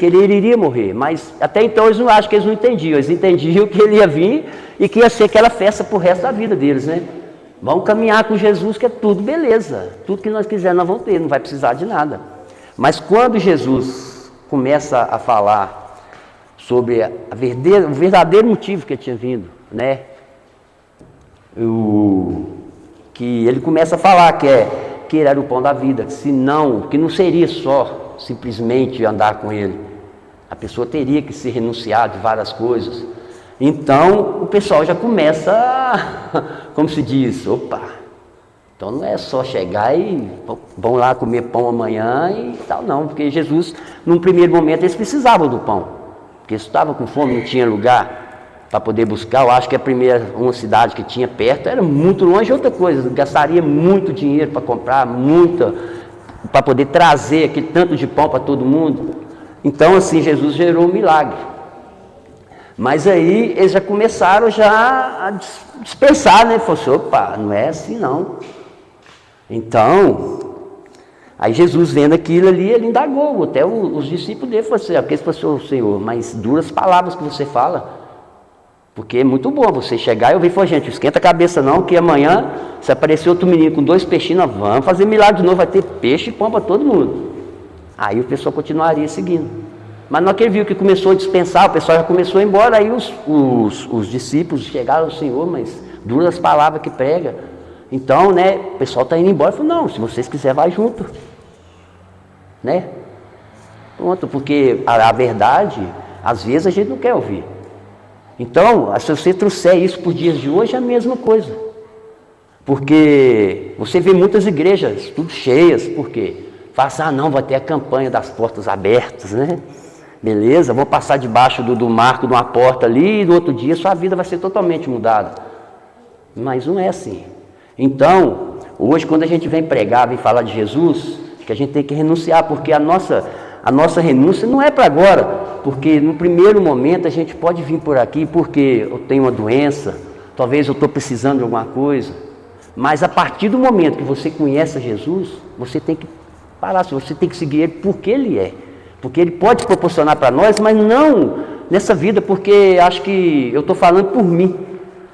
ele iria morrer. Mas até então eles não acham que eles não entendiam, eles entendiam que ele ia vir e que ia ser aquela festa pro resto da vida deles, né? Vamos caminhar com Jesus, que é tudo beleza, tudo que nós quisermos nós vamos ter, não vai precisar de nada. Mas quando Jesus começa a falar sobre o verdadeiro motivo que ele tinha vindo, né? Que ele começa a falar que ele era o pão da vida, que não seria só simplesmente andar com ele, a pessoa teria que se renunciar de várias coisas. Então o pessoal já começa, como se diz, opa, então não é só chegar e vão lá comer pão amanhã e tal, não, porque Jesus, num primeiro momento, eles precisavam do pão, porque eles estavam com fome, não tinha lugar para poder buscar. Eu acho que uma cidade que tinha perto era muito longe, outra coisa, gastaria muito dinheiro para comprar, para poder trazer aquele tanto de pão para todo mundo, Então, assim, Jesus gerou um milagre. Mas aí eles já começaram a dispensar, né? Falou assim, opa, não é assim não. Então, aí Jesus vendo aquilo ali, ele indagou, até os discípulos dele falaram assim, porque ele falou assim, Senhor, mas duras palavras que você fala, porque é muito bom você chegar e eu vi e falar, gente, esquenta a cabeça não, que amanhã, se aparecer outro menino com 2 peixinhos, nós vamos fazer milagre de novo, vai ter peixe e pão para todo mundo. Aí o pessoal continuaria seguindo. Mas na hora que ele viu que começou a dispensar, o pessoal já começou a ir embora, aí os discípulos chegaram ao Senhor, mas duras palavras que prega. Então, né, o pessoal está indo embora, falou, não, se vocês quiserem, vai junto. Né? Pronto, porque a verdade, às vezes a gente não quer ouvir. Então, se você trouxer isso para os dias de hoje, é a mesma coisa. Porque você vê muitas igrejas, tudo cheias, por quê? Fala assim, não, vai ter a campanha das portas abertas, né? Beleza, vou passar debaixo do marco de uma porta ali e no outro dia sua vida vai ser totalmente mudada. Mas não é assim. Então, hoje quando a gente vem pregar, vem falar de Jesus, que a gente tem que renunciar, porque a nossa renúncia não é para agora, porque no primeiro momento a gente pode vir por aqui porque eu tenho uma doença, talvez eu estou precisando de alguma coisa, mas a partir do momento que você conhece Jesus, você tem que parar, você tem que seguir Ele porque Ele é. Porque Ele pode proporcionar para nós, mas não nessa vida, porque acho que eu estou falando por mim.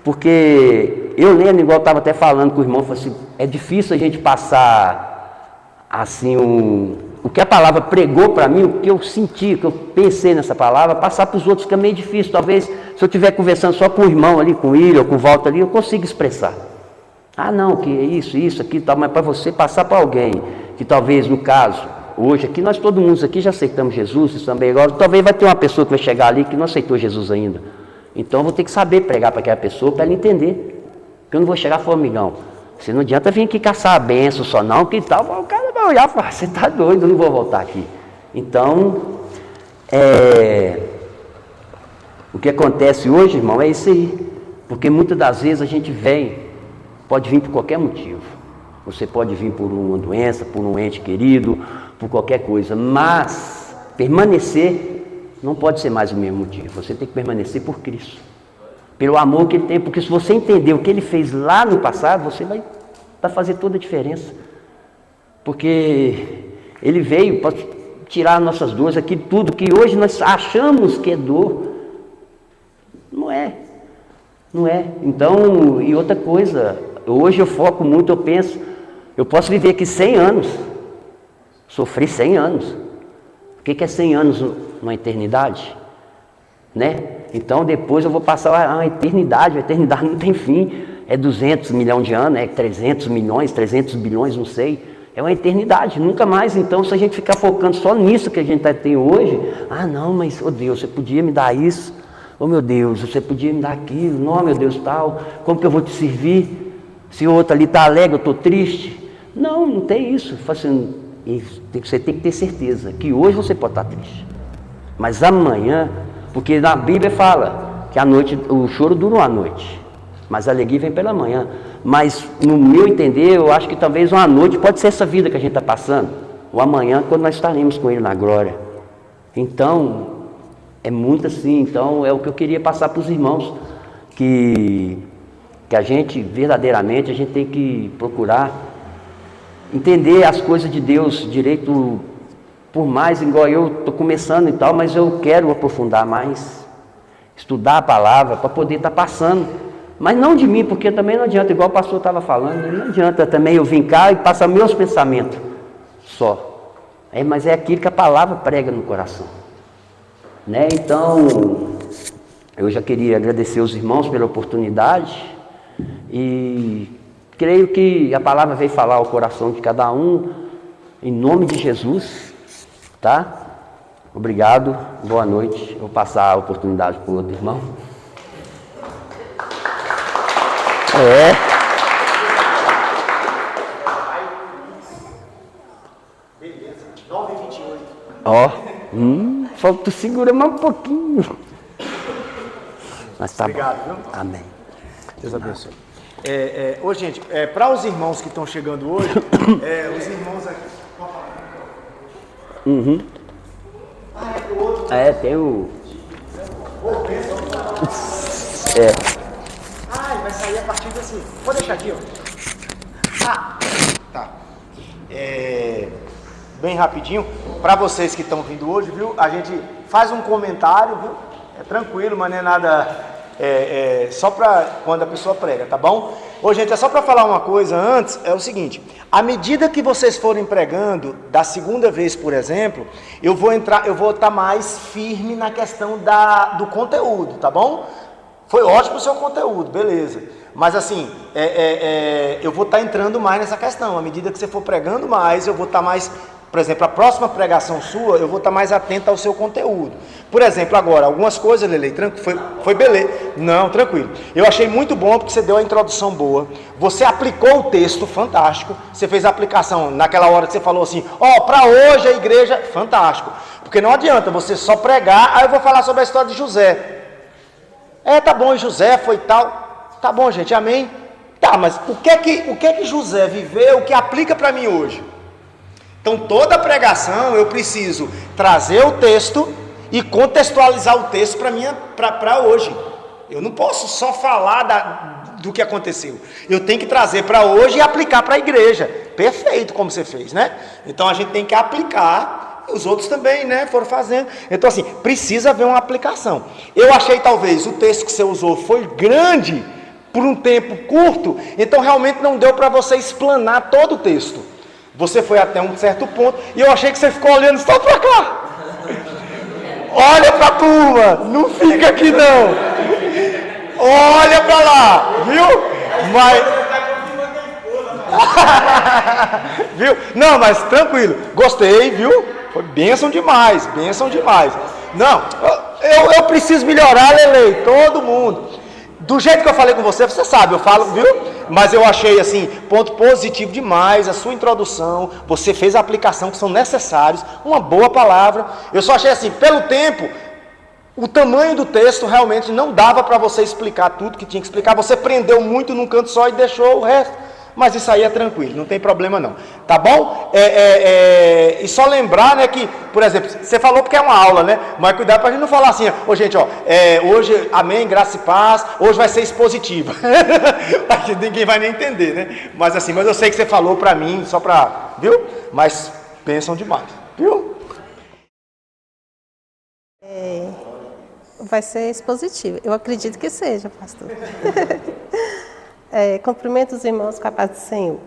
Porque eu lembro, igual eu estava até falando com o irmão, assim, é difícil a gente passar assim o que a palavra pregou para mim, o que eu senti, o que eu pensei nessa palavra, passar para os outros fica meio difícil. Talvez se eu estiver conversando só com o irmão ali, com o Ilha ou com o Walter ali, eu consigo expressar. Ah não, que é isso, aqui, tal, mas para você passar para alguém, que talvez no caso, hoje aqui, nós todo mundo aqui já aceitamos Jesus, isso também agora, talvez vai ter uma pessoa que vai chegar ali que não aceitou Jesus ainda. Então eu vou ter que saber pregar para aquela pessoa, para ela entender. Porque eu não vou chegar e falar, amigão, você não adianta vir aqui caçar a benção só não, que tal, o cara vai olhar e falar, você está doido, eu não vou voltar aqui. Então, o que acontece hoje, irmão, é isso aí. Porque muitas das vezes a gente pode vir por qualquer motivo. Você pode vir por uma doença, por um ente querido, por qualquer coisa, mas permanecer não pode ser mais o mesmo motivo. Você tem que permanecer por Cristo, pelo amor que Ele tem, porque se você entender o que Ele fez lá no passado, você vai fazer toda a diferença, porque Ele veio para tirar nossas dores, aquilo tudo que hoje nós achamos que é dor, não é. Então, e outra coisa, hoje eu foco muito, eu penso, eu posso viver aqui 100 anos, sofri 100 anos. O que é 100 anos numa eternidade? Né? Então depois eu vou passar a eternidade não tem fim, é 200 milhões de anos, é 300 milhões, 300 bilhões, não sei, é uma eternidade, nunca mais. Então se a gente ficar focando só nisso que a gente tem hoje, não, mas, oh Deus, você podia me dar isso, oh meu Deus, você podia me dar aquilo, não, meu Deus, tal, como que eu vou te servir? Se o outro ali está alegre, eu estou triste. Não tem isso. Assim, você tem que ter certeza que hoje você pode estar triste, mas amanhã, porque na Bíblia fala que a noite, o choro dura uma noite, mas a alegria vem pela manhã. Mas no meu entender, eu acho que talvez uma noite pode ser essa vida que a gente está passando, ou amanhã quando nós estaremos com Ele na glória. Então é muito assim. Então é o que eu queria passar para os irmãos, que a gente verdadeiramente, a gente tem que procurar entender as coisas de Deus direito, por mais, igual eu estou começando e tal, mas eu quero aprofundar mais, estudar a palavra para poder estar passando, mas não de mim, porque também não adianta, igual o pastor estava falando, não adianta também eu vir cá e passar meus pensamentos só, mas é aquilo que a palavra prega no coração, né? Então eu já queria agradecer aos irmãos pela oportunidade e creio que a palavra veio falar ao coração de cada um, em nome de Jesus, tá? Obrigado, boa noite. Eu vou passar a oportunidade para o outro irmão. Beleza, 9h28. Só tu segura mais um pouquinho. Mas tá Obrigado, bom. viu? Amém. Deus abençoe. Ô, gente, para os irmãos que estão chegando hoje, os irmãos aqui. Pode falar. Tem o... Ah, ele vai sair a partir desse... Vou deixar aqui, ó. Ah, tá. Bem rapidinho, para vocês que estão vindo hoje, viu? A gente faz um comentário, viu? É tranquilo, mas não é nada... só para quando a pessoa prega, tá bom? Ô, gente, é só para falar uma coisa antes, é o seguinte, à medida que vocês forem pregando, da segunda vez, por exemplo, eu vou estar mais firme na questão do conteúdo, tá bom? Foi ótimo o seu conteúdo, beleza. Mas assim, eu vou estar entrando mais nessa questão, à medida que você for pregando mais, eu vou estar mais... Por exemplo, a próxima pregação sua, eu vou estar mais atento ao seu conteúdo. Por exemplo, agora, algumas coisas, Lele, foi beleza. Não, tranquilo. Eu achei muito bom porque você deu a introdução boa. Você aplicou o texto, fantástico. Você fez a aplicação naquela hora que você falou assim, para hoje a igreja, fantástico. Porque não adianta você só pregar, aí eu vou falar sobre a história de José. Tá bom, José foi tal. Tá bom, gente, amém? Tá, mas o que é que José viveu que aplica para mim hoje? Então, toda pregação eu preciso trazer o texto e contextualizar o texto para hoje. Eu não posso só falar do que aconteceu. Eu tenho que trazer para hoje e aplicar para a igreja. Perfeito, como você fez, né? Então, a gente tem que aplicar, os outros também, né? Foram fazendo. Então, assim, precisa haver uma aplicação. Eu achei, talvez, o texto que você usou foi grande por um tempo curto, então realmente não deu para você explanar todo o texto. Você foi até um certo ponto e eu achei que você ficou olhando só para cá. Olha para a turma, não fica aqui não. Olha para lá, viu? Mas... viu? Não, mas tranquilo, gostei, viu? Foi bênção demais, bênção demais. Não, eu preciso melhorar, Lele, todo mundo. Do jeito que eu falei com você, você sabe, eu falo, viu? Mas eu achei, assim, ponto positivo demais, a sua introdução, você fez a aplicação que são necessários, uma boa palavra. Eu só achei assim, pelo tempo, o tamanho do texto realmente não dava para você explicar tudo que tinha que explicar. Você prendeu muito num canto só e deixou o resto. Mas isso aí é tranquilo, não tem problema não, tá bom? E só lembrar, né, que, por exemplo, você falou porque é uma aula, né? Mas cuidado pra gente não falar assim, gente, hoje, amém, graça e paz, hoje vai ser expositiva. Ninguém vai nem entender, né? Mas assim, mas eu sei que você falou pra mim, só pra, viu? Mas pensam demais, viu? Vai ser expositivo, eu acredito que seja, pastor. Cumprimento os irmãos com a paz do Senhor.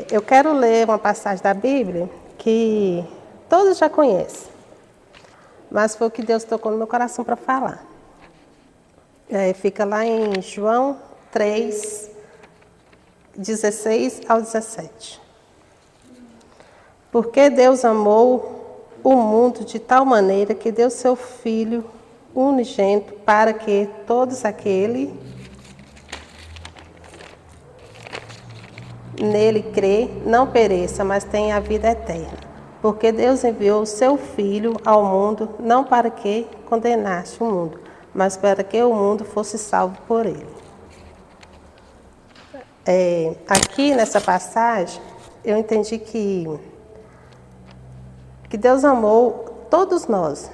Eu quero ler uma passagem da Bíblia que todos já conhecem, mas foi o que Deus tocou no meu coração para falar. Fica lá em João 3, 16 ao 17. Porque Deus amou o mundo de tal maneira que deu seu Filho unigênito para que todos aqueles nele crê, não pereça, mas tenha a vida eterna. Porque Deus enviou o seu Filho ao mundo, não para que condenasse o mundo, mas para que o mundo fosse salvo por ele. Aqui nessa passagem, eu entendi que Deus amou todos nós.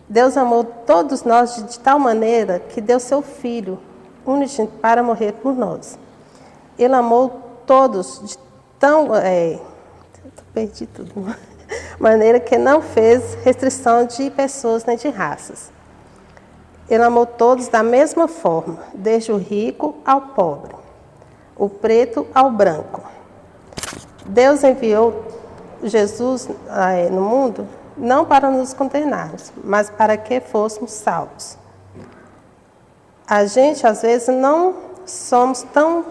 Deus amou todos nós de tal maneira que deu seu Filho unigênito para morrer por nós. Ele amou todos de tão... perdi tudo. Maneira que não fez restrição de pessoas nem de raças. Ele amou todos da mesma forma, desde o rico ao pobre, o preto ao branco. Deus enviou Jesus no mundo não para nos condenarmos, mas para que fôssemos salvos. A gente, às vezes, somos tão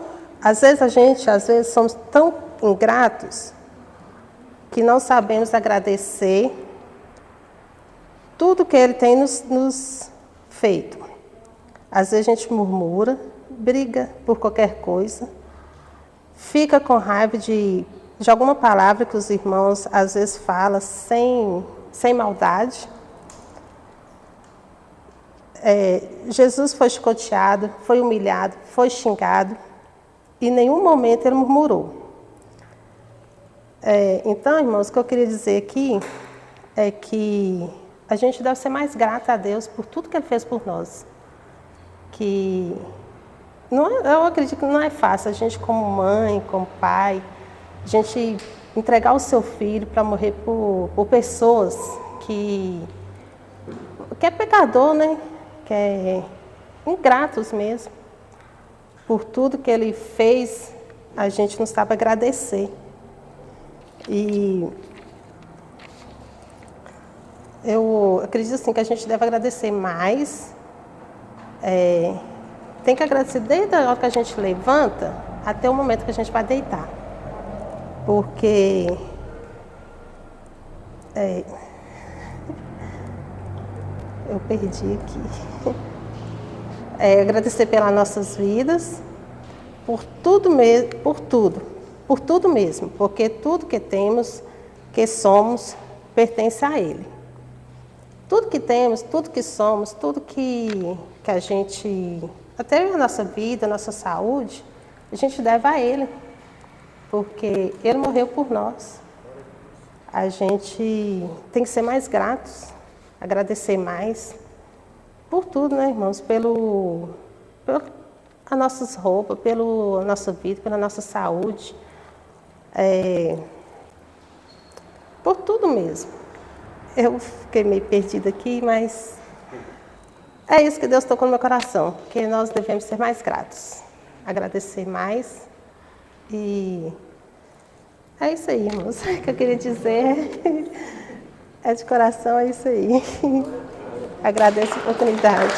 ingratos que não sabemos agradecer tudo que Ele tem nos feito. Às vezes a gente murmura, briga por qualquer coisa, fica com raiva de alguma palavra que os irmãos às vezes falam sem maldade. Jesus foi chicoteado, foi humilhado, foi xingado, e em nenhum momento ele murmurou. Então, irmãos, o que eu queria dizer aqui é que a gente deve ser mais grata a Deus por tudo que Ele fez por nós. Que eu acredito que não é fácil a gente, como mãe, como pai, a gente entregar o seu filho para morrer por pessoas que é pecador, né? Que é ingratos mesmo. Por tudo que Ele fez, a gente não sabe agradecer. E eu acredito assim que a gente deve agradecer mais. Tem que agradecer desde a hora que a gente levanta até o momento que a gente vai deitar. Porque eu perdi aqui. Agradecer pelas nossas vidas, por tudo mesmo, porque tudo que temos, que somos, pertence a Ele. Tudo que temos, tudo que somos, tudo que a gente, até a nossa vida, a nossa saúde, a gente deve a Ele, porque Ele morreu por nós. A gente tem que ser mais gratos, agradecer mais por tudo, né, irmãos? Pela nossas roupas, pela nossa vida, pela nossa saúde. Por tudo mesmo. Eu fiquei meio perdida aqui, mas é isso que Deus tocou no meu coração, que nós devemos ser mais gratos, agradecer mais. E é isso aí, irmãos. O que eu queria dizer é de coração, é isso aí. Agradeço a oportunidade.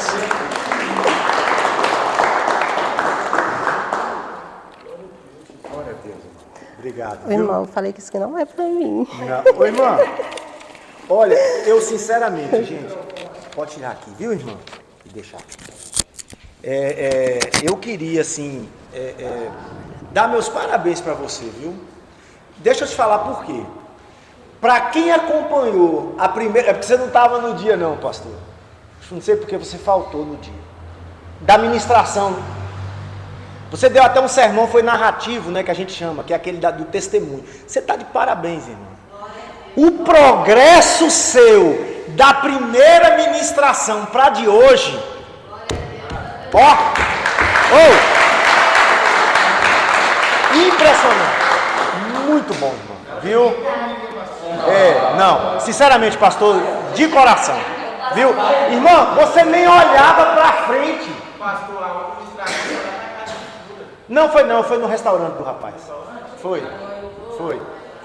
Glória a Deus. Obrigado. O irmão, eu falei que isso aqui não é para mim. Ô, irmã, olha, eu sinceramente, gente, pode tirar aqui, viu, irmã? E deixar aqui. Eu queria, assim, dar meus parabéns para você, viu? Deixa eu te falar por quê. Para quem acompanhou a primeira... É porque você não estava no dia não, pastor. Não sei porque você faltou no dia. Da ministração. Você deu até um sermão, foi narrativo, né, que a gente chama, que é aquele do testemunho. Você está de parabéns, irmão. O progresso seu da primeira ministração para de hoje... Impressionante. Muito bom, irmão. Viu? Não, sinceramente, pastor, de coração, viu? Irmão, você nem olhava pra frente. Pastor, a administração era na casa de cura. Não, foi no restaurante do rapaz. Foi no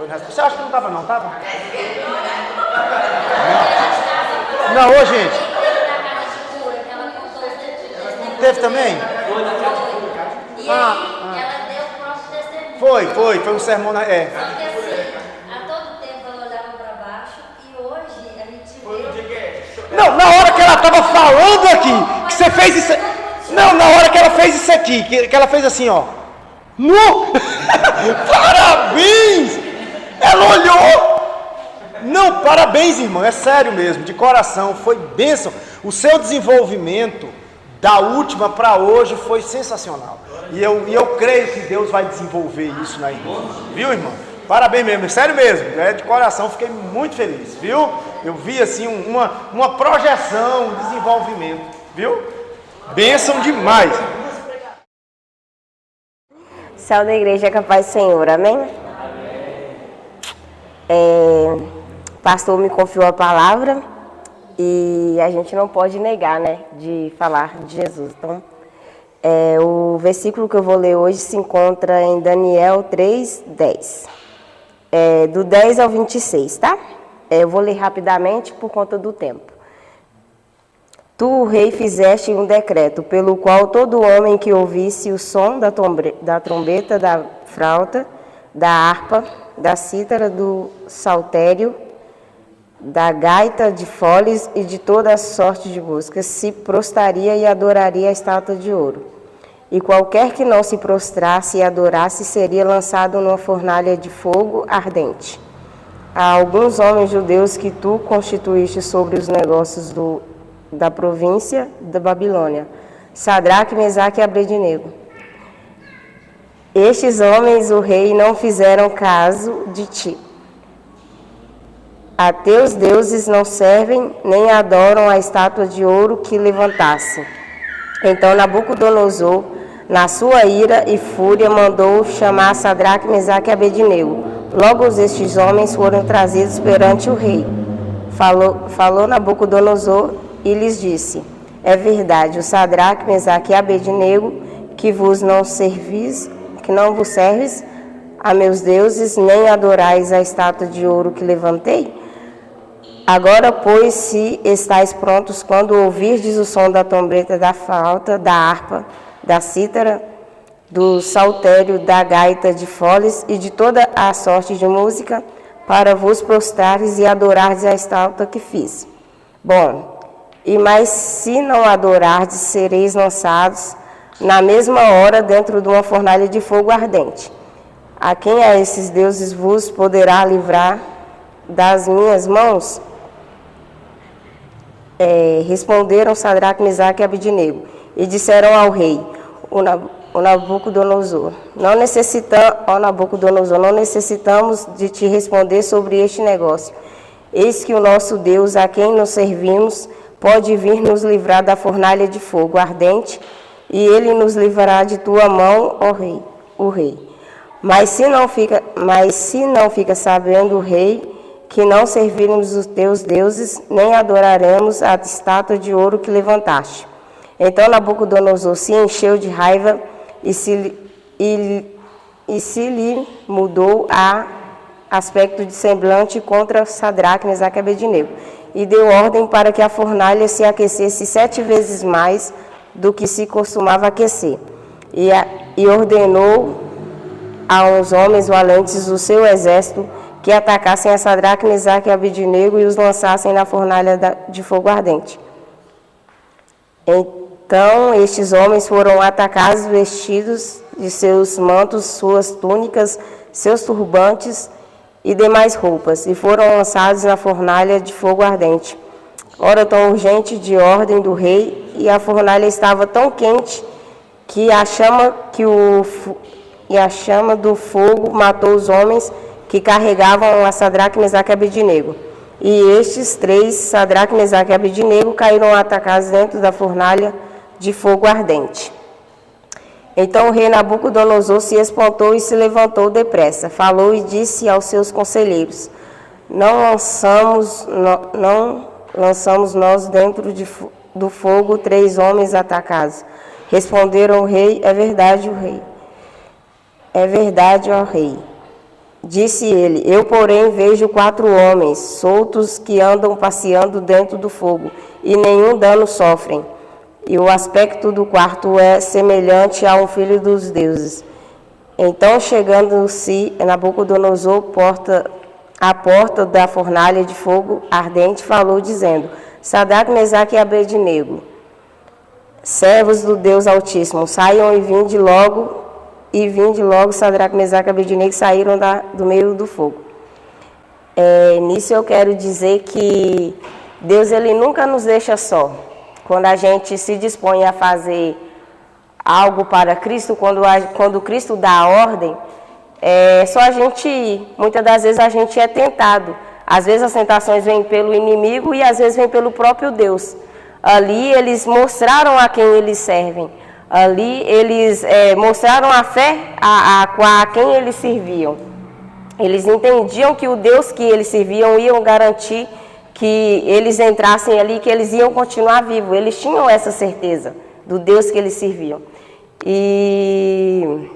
restaurante. Você acha que não tava, não? Tava? Não, ô gente. Teve também? E aí, ela deu o próprio testemunho. Foi um sermão na... Só que assim, a todo tempo ela olhava para baixo e hoje a gente viu... Não, na hora que ela estava falando aqui, que você fez isso... Não, na hora que ela fez isso aqui, que ela fez assim, ó. No! Parabéns! Ela olhou! Não, parabéns, irmão, é sério mesmo, de coração, foi bênção. O seu desenvolvimento da última para hoje foi sensacional. E eu creio que Deus vai desenvolver isso na irmã. Viu, irmão? Parabéns mesmo, sério mesmo. De coração, fiquei muito feliz, viu? Eu vi assim uma projeção, um desenvolvimento, viu? Bênção demais. Céu da igreja é capaz do Senhor, amém? O pastor me confiou a palavra e a gente não pode negar, né, de falar de Jesus. Então, o versículo que eu vou ler hoje se encontra em Daniel 3:10, do 10 ao 26, tá? Eu vou ler rapidamente por conta do tempo. Tu, rei, fizeste um decreto, pelo qual todo homem que ouvisse o som da trombeta, da flauta, da harpa, da cítara, do saltério, da gaita de foles e de toda a sorte de música, se prostraria e adoraria a estátua de ouro. E qualquer que não se prostrasse e adorasse seria lançado numa fornalha de fogo ardente. Há alguns homens judeus que tu constituíste sobre os negócios da província da Babilônia, Sadraque, Mesaque e Abednego. Estes homens, o rei, não fizeram caso de ti. A teus deuses não servem, nem adoram a estátua de ouro que levantasse. Então Nabucodonosor, na sua ira e fúria, mandou chamar Sadraque, Mesaque e Abednego. Logo estes homens foram trazidos perante o rei. Falou Nabucodonosor e lhes disse: é verdade, o Sadraque, Mesaque e Abednego, que não vos serves a meus deuses, nem adorais a estátua de ouro que levantei? Agora, pois, se estáis prontos, quando ouvirdes o som da trombeta, da flauta, da harpa, da cítara, do saltério, da gaita de foles e de toda a sorte de música, para vos prostrares e adorardes a estátua que fiz. Bom, mas se não adorardes, sereis lançados na mesma hora dentro de uma fornalha de fogo ardente. A quem a esses deuses vos poderá livrar das minhas mãos? Responderam Sadraque, Mesaque e Abednego, e disseram ao rei, o Nabucodonosor, não necessitamos de te responder sobre este negócio. Eis que o nosso Deus, a quem nos servimos, pode vir nos livrar da fornalha de fogo ardente, e ele nos livrará de tua mão, ó rei, o rei. Mas se não fica sabendo o rei que não serviremos os teus deuses, nem adoraremos a estátua de ouro que levantaste. Então Nabucodonosor se encheu de raiva e se lhe mudou a aspecto de semblante contra Sadraque, Mesaque e Abednego, e deu ordem para que a fornalha se aquecesse 7 vezes mais do que se costumava aquecer. E ordenou aos homens valentes do seu exército que atacassem a Sadraque, Mesaque e Abednego e os lançassem na fornalha de fogo ardente. Então estes homens foram atacados vestidos de seus mantos, suas túnicas, seus turbantes e demais roupas, e foram lançados na fornalha de fogo ardente. Ora, tão urgente de ordem do rei, e a fornalha estava tão quente que a chama do fogo matou os homens que carregavam a Sadraque, Mesaque e Abednego. E estes 3, Sadraque, Mesaque e Abednego, caíram atacados dentro da fornalha de fogo ardente. Então o rei Nabucodonosor se espantou e se levantou depressa. Falou e disse aos seus conselheiros: Não lançamos nós dentro do fogo 3 homens atacados. Responderam o rei: É verdade, o rei. É verdade, ó rei. Disse ele: Eu, porém, vejo 4 homens soltos que andam passeando dentro do fogo, e nenhum dano sofrem. E o aspecto do quarto é semelhante a um filho dos deuses. Então, chegando-se Nabucodonosor à porta da fornalha de fogo ardente, falou, dizendo: Sadraque, Mesaque e Abednego, servos do Deus Altíssimo, saiam e vinde logo. Sadraque, Mesaque e Abednego saíram do meio do fogo. Nisso eu quero dizer que Deus, ele nunca nos deixa só. Quando a gente se dispõe a fazer algo para Cristo, quando Cristo dá a ordem, só a gente ir. Muitas das vezes a gente é tentado. Às vezes as tentações vêm pelo inimigo e às vezes vêm pelo próprio Deus. Ali eles mostraram a quem eles servem. Ali eles mostraram a fé a quem eles serviam. Eles entendiam que o Deus que eles serviam iam garantir que eles entrassem ali, que eles iam continuar vivos. Eles tinham essa certeza do Deus que eles serviam. E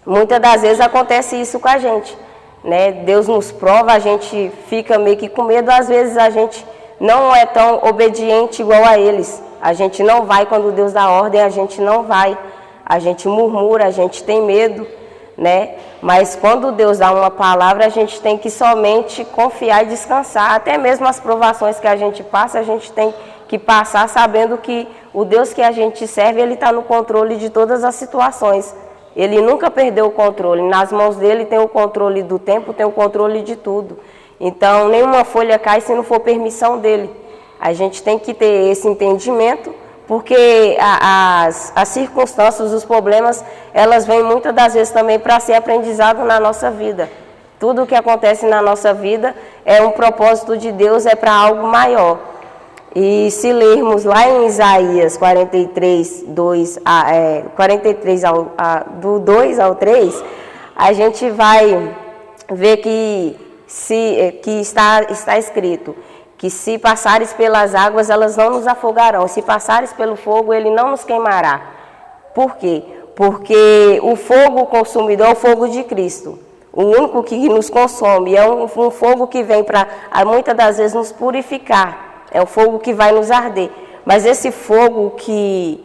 muitas das vezes acontece isso com a gente, né? Deus nos prova, a gente fica meio que com medo, às vezes a gente não é tão obediente igual a eles. A gente não vai quando Deus dá ordem, a gente não vai. A gente murmura, a gente tem medo, né? Mas quando Deus dá uma palavra, a gente tem que somente confiar e descansar. Até mesmo as provações que a gente passa, a gente tem que passar sabendo que o Deus que a gente serve, ele está no controle de todas as situações. Ele nunca perdeu o controle. Nas mãos dele tem o controle do tempo, tem o controle de tudo. Então, nenhuma folha cai se não for permissão dele. A gente tem que ter esse entendimento Porque as circunstâncias, os problemas, elas vêm muitas das vezes também para ser aprendizado na nossa vida. Tudo o que acontece na nossa vida é um propósito de Deus, é para algo maior. E se lermos lá em Isaías 43, do 2 ao 3, a gente vai ver que está escrito que se passares pelas águas, elas não nos afogarão. Se passares pelo fogo, ele não nos queimará. Por quê? Porque o fogo consumidor é o fogo de Cristo. O único que nos consome. É um fogo que vem para, muitas das vezes, nos purificar. É o fogo que vai nos arder. Mas esse fogo que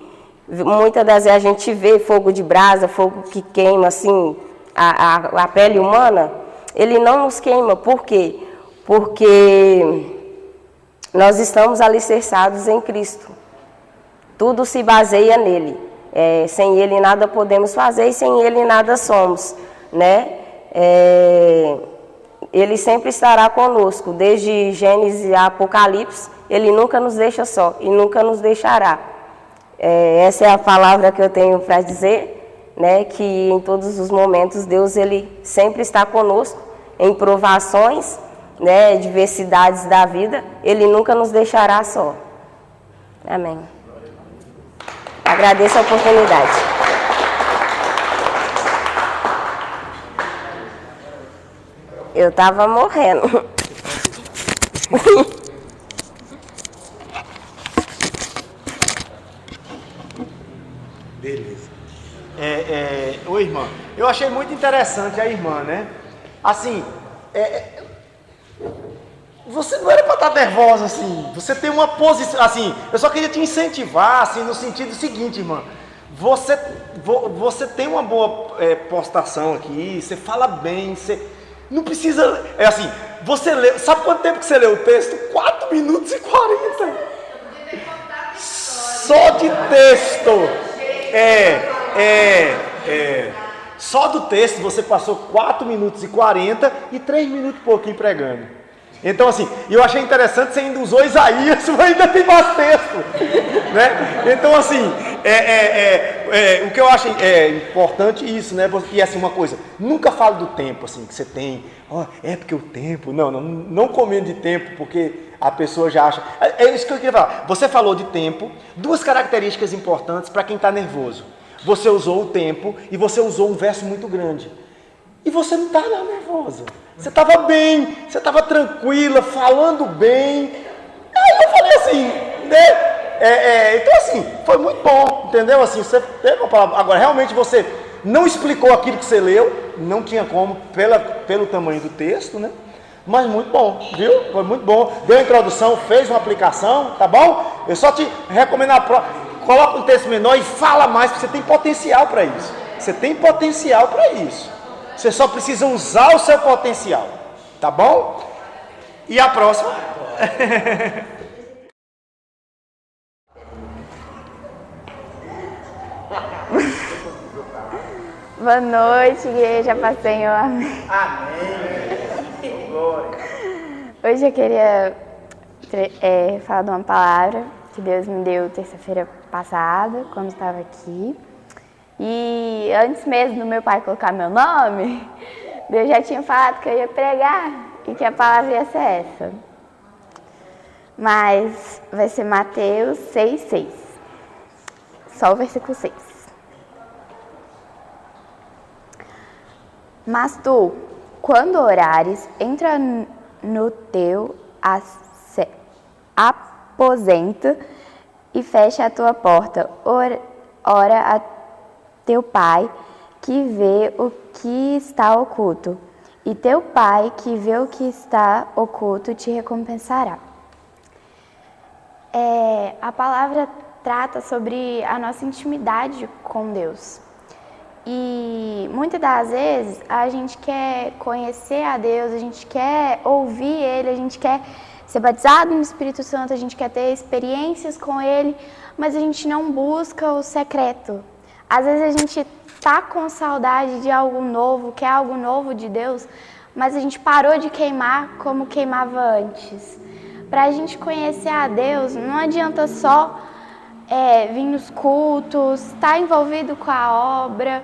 muitas das vezes a gente vê, fogo de brasa, fogo que queima assim, a pele humana, ele não nos queima. Por quê? Porque nós estamos alicerçados em Cristo. Tudo se baseia nele. Sem ele nada podemos fazer e sem ele nada somos, né? Ele sempre estará conosco. Desde Gênesis a Apocalipse, ele nunca nos deixa só e nunca nos deixará. Essa é a palavra que eu tenho para dizer, né? Que em todos os momentos Deus ele sempre está conosco em provações, né, diversidades da vida, ele nunca nos deixará só. Amém. Agradeço a oportunidade. Eu estava morrendo. Beleza. Ô irmã, eu achei muito interessante a irmã, né? Assim, você não era para estar nervosa assim, você tem uma posição, assim, eu só queria te incentivar, assim, no sentido seguinte, irmã, você tem uma boa postação aqui, você fala bem, você não precisa, assim, você lê, sabe quanto tempo que você leu o texto? 4 minutos e 40, só de texto, só do texto você passou 4 minutos e 40 e 3 minutos e pouquinho pregando. Então, assim, eu achei interessante, você ainda usou Isaías, mas ainda tem mais texto, né? Então, assim, o que eu acho importante isso, né? E assim, uma coisa, nunca falo do tempo, assim, que você tem, porque o tempo, não comendo de tempo, porque a pessoa já acha, é isso que eu queria falar. Você falou de tempo, 2 características importantes para quem está nervoso. Você usou o tempo e você usou um verso muito grande. E você não estava nervosa. Você estava bem, você estava tranquila, falando bem. Aí eu falei assim, né? Então assim, foi muito bom, entendeu? Assim, você teve uma palavra. Agora, realmente você não explicou aquilo que você leu, não tinha como, pelo tamanho do texto, né? Mas muito bom, viu? Foi muito bom. Deu a introdução, fez uma aplicação, tá bom? Eu só te recomendo a prova. Coloca um texto menor e fala mais, porque você tem potencial para isso. Você tem potencial para isso. Você só precisa usar o seu potencial, tá bom? E a próxima? Boa noite, igreja, paz do Senhor. Amém. Glória. Hoje eu queria falar de uma palavra que Deus me deu terça-feira passada, quando estava aqui. E antes mesmo do meu pai colocar meu nome, Deus já tinha falado que eu ia pregar e que a palavra ia ser essa. Mas vai ser Mateus 6:6. Só o versículo 6. Mas tu, quando orares, entra no teu aposento e fecha a tua porta. Ora a teu pai que vê o que está oculto, e teu pai que vê o que está oculto te recompensará. A palavra trata sobre a nossa intimidade com Deus. E muitas das vezes a gente quer conhecer a Deus, a gente quer ouvir Ele, a gente quer ser batizado no Espírito Santo, a gente quer ter experiências com Ele, mas a gente não busca o secreto. Às vezes a gente tá com saudade de algo novo, quer algo novo de Deus, mas a gente parou de queimar como queimava antes. Para a gente conhecer a Deus, não adianta só vir nos cultos, estar envolvido com a obra.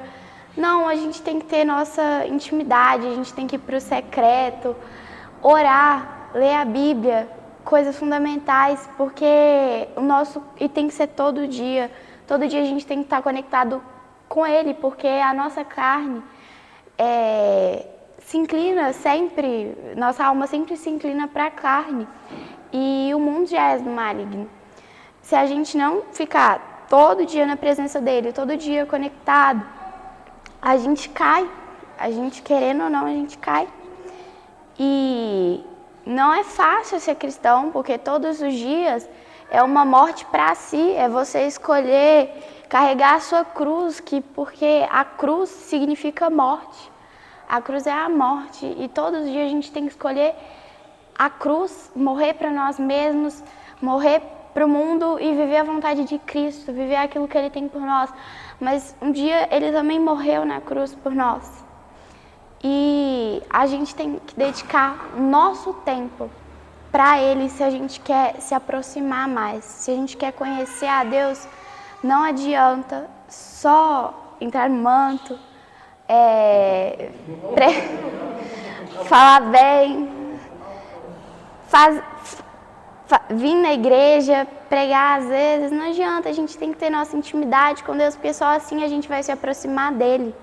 Não, a gente tem que ter nossa intimidade, a gente tem que ir para o secreto, orar, ler a Bíblia, coisas fundamentais, porque e tem que ser todo dia a gente tem que estar conectado com Ele, porque a nossa carne se inclina sempre, nossa alma sempre se inclina para a carne, e o mundo já é do maligno. Se a gente não ficar todo dia na presença dEle, todo dia conectado, a gente cai, a gente querendo ou não, a gente cai. E não é fácil ser cristão, porque todos os dias é uma morte para si, é você escolher carregar a sua cruz, porque a cruz significa morte. A cruz é a morte, e todos os dias a gente tem que escolher a cruz, morrer para nós mesmos, morrer para o mundo e viver a vontade de Cristo, viver aquilo que Ele tem por nós. Mas um dia Ele também morreu na cruz por nós. E a gente tem que dedicar o nosso tempo para Ele, se a gente quer se aproximar mais, se a gente quer conhecer a Deus. Não adianta só entrar no manto, falar bem, vir na igreja, pregar às vezes. Não adianta, a gente tem que ter nossa intimidade com Deus, porque só assim a gente vai se aproximar dEle.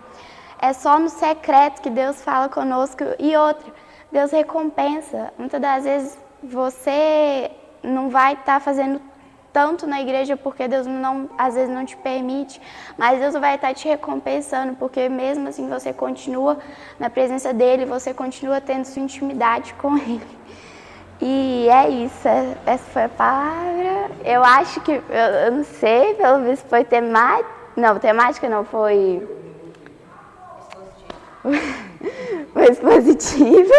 É só no secreto que Deus fala conosco. E outra, Deus recompensa. Muitas das vezes você não vai estar fazendo tanto na igreja porque Deus às vezes não te permite, mas Deus vai estar te recompensando, porque mesmo assim você continua na presença dEle, você continua tendo sua intimidade com Ele. E é isso, essa foi a palavra. Eu acho que, eu não sei, pelo visto foi temática. Não, temática não, foi expositiva.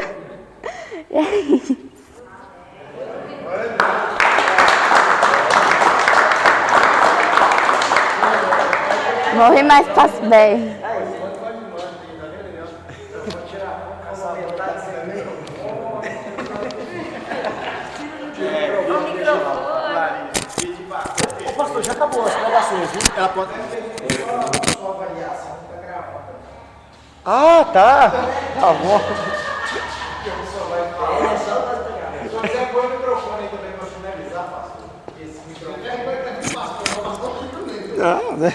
E é isso. Morri, mas passo bem. Ô, pastor, já acabou as gravações, viu? Ela pode... Ah, tá. Tá bom. Você põe o microfone aí também para finalizar, pastor. Esse microfone. Ah, né?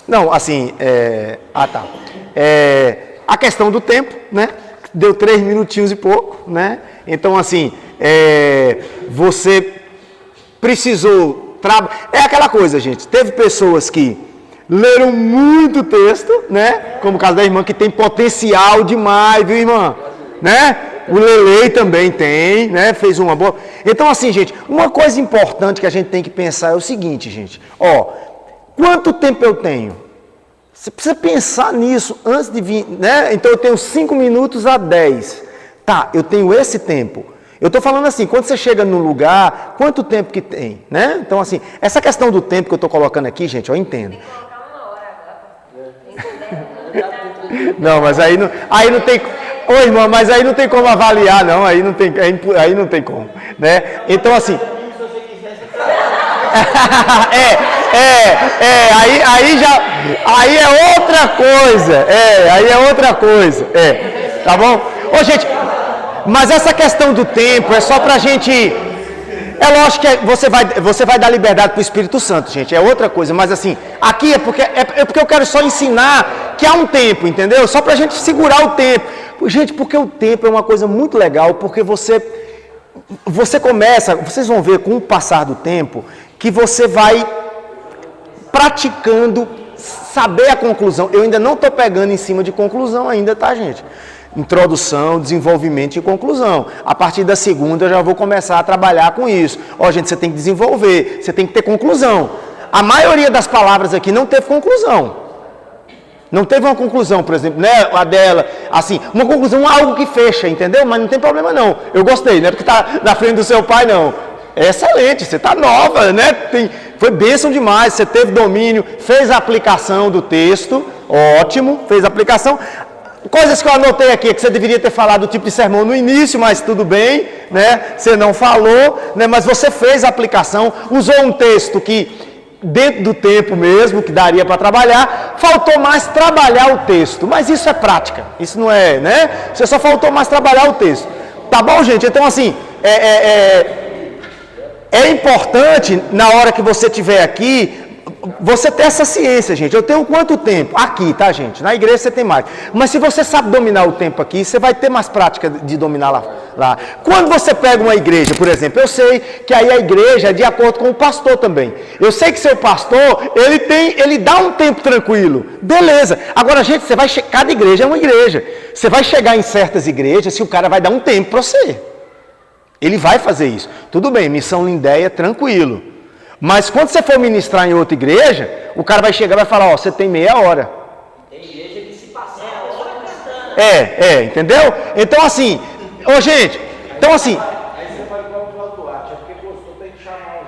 Não, assim, tá. A questão do tempo, né? Deu 3 minutinhos e pouco, né? Então, assim, você precisou... É aquela coisa, gente. Teve pessoas que leram muito texto, né? Como o caso da irmã, que tem potencial demais, viu, irmã? Né? O Lelei também tem, né? Fez uma boa... Então, assim, gente, uma coisa importante que a gente tem que pensar é o seguinte, gente. Quanto tempo eu tenho? Você precisa pensar nisso antes de vir, né? Então, eu tenho 5 minutos a 10. Tá, eu tenho esse tempo. Eu estou falando assim, quando você chega num lugar, quanto tempo que tem, né? Então, assim, essa questão do tempo que eu estou colocando aqui, gente, eu entendo. Tem que colocar 1 hora agora. Não, mas aí não tem... Ô, irmã, mas aí não tem como avaliar, não. Aí não tem como, né? Então, assim... Aí é outra coisa. Aí é outra coisa. Tá bom? Ô, gente... Mas essa questão do tempo é só pra gente... É lógico que você vai dar liberdade pro Espírito Santo, gente. É outra coisa. Mas assim, aqui é porque eu quero só ensinar que há um tempo, entendeu? Só pra gente segurar o tempo. Gente, porque o tempo é uma coisa muito legal, porque você começa... Vocês vão ver com o passar do tempo que você vai praticando saber a conclusão. Eu ainda não estou pegando em cima de conclusão ainda, tá, gente? Introdução, desenvolvimento e conclusão. A partir da segunda eu já vou começar a trabalhar com isso. Gente, você tem que desenvolver, você tem que ter conclusão. A maioria das palavras aqui não teve conclusão. Não teve uma conclusão, por exemplo, né? A dela, assim, uma conclusão, algo que fecha, entendeu? Mas não tem problema não. Eu gostei, não é porque está na frente do seu pai, não. É excelente, você está nova, né? Foi bênção demais, você teve domínio, fez a aplicação do texto, ótimo, fez a aplicação. Coisas que eu anotei aqui, que você deveria ter falado do tipo de sermão no início, mas tudo bem, né? Você não falou, né? Mas você fez a aplicação, usou um texto que, dentro do tempo mesmo, que daria para trabalhar, faltou mais trabalhar o texto. Mas isso é prática, isso não é, né? Você só faltou mais trabalhar o texto. Tá bom, gente? Então, assim, é importante, na hora que você estiver aqui, você ter essa ciência, gente. Eu tenho quanto tempo? Aqui, tá, gente? Na igreja você tem mais. Mas se você sabe dominar o tempo aqui, você vai ter mais prática de dominar lá. Quando você pega uma igreja, por exemplo, eu sei que aí a igreja é de acordo com o pastor também. Eu sei que seu pastor, ele dá um tempo tranquilo. Beleza. Agora, gente, cada igreja é uma igreja. Você vai chegar em certas igrejas se o cara vai dar um tempo para você. Ele vai fazer isso. Tudo bem, missão Lindéia, tranquilo. Mas quando você for ministrar em outra igreja, o cara vai chegar e vai falar, você tem meia hora. Tem igreja que se passar a hora cantando. Entendeu? Então assim, gente, então assim... Aí você faz igual o Cláudio Duarte, é porque gostou, tem que chamar o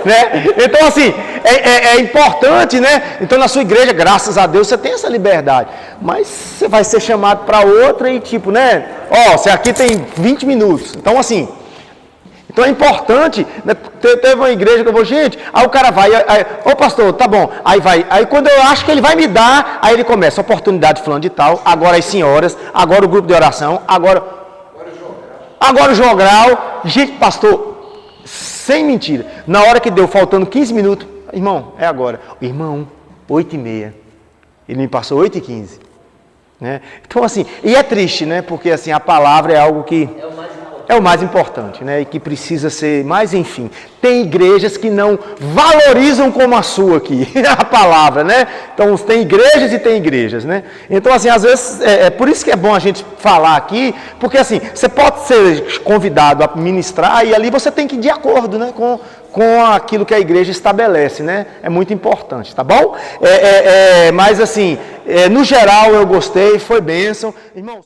né? Então assim, é importante, né? Então na sua igreja, graças a Deus, você tem essa liberdade. Mas você vai ser chamado para outra e tipo, né? Você aqui tem 20 minutos. Então assim... Então é importante, né? Teve uma igreja que eu vou, gente, aí o cara vai, pastor, tá bom, aí vai, aí quando eu acho que ele vai me dar, aí ele começa, oportunidade falando de tal, agora as senhoras, agora o grupo de oração, agora o jogral, gente, pastor, sem mentira, na hora que deu, faltando 15 minutos, irmão, é agora, irmão, 8h30, ele me passou 8h15, né? Então assim, e é triste, né, porque assim, a palavra é algo que... É o mais importante, né? E que precisa ser, mas enfim, tem igrejas que não valorizam como a sua aqui, a palavra, né? Então tem igrejas e tem igrejas, né? Então assim, às vezes, é por isso que é bom a gente falar aqui, porque assim, você pode ser convidado a ministrar e ali você tem que ir de acordo, né? Com aquilo que a igreja estabelece, né? É muito importante, tá bom? Mas assim, no geral eu gostei, foi bênção. Irmãos,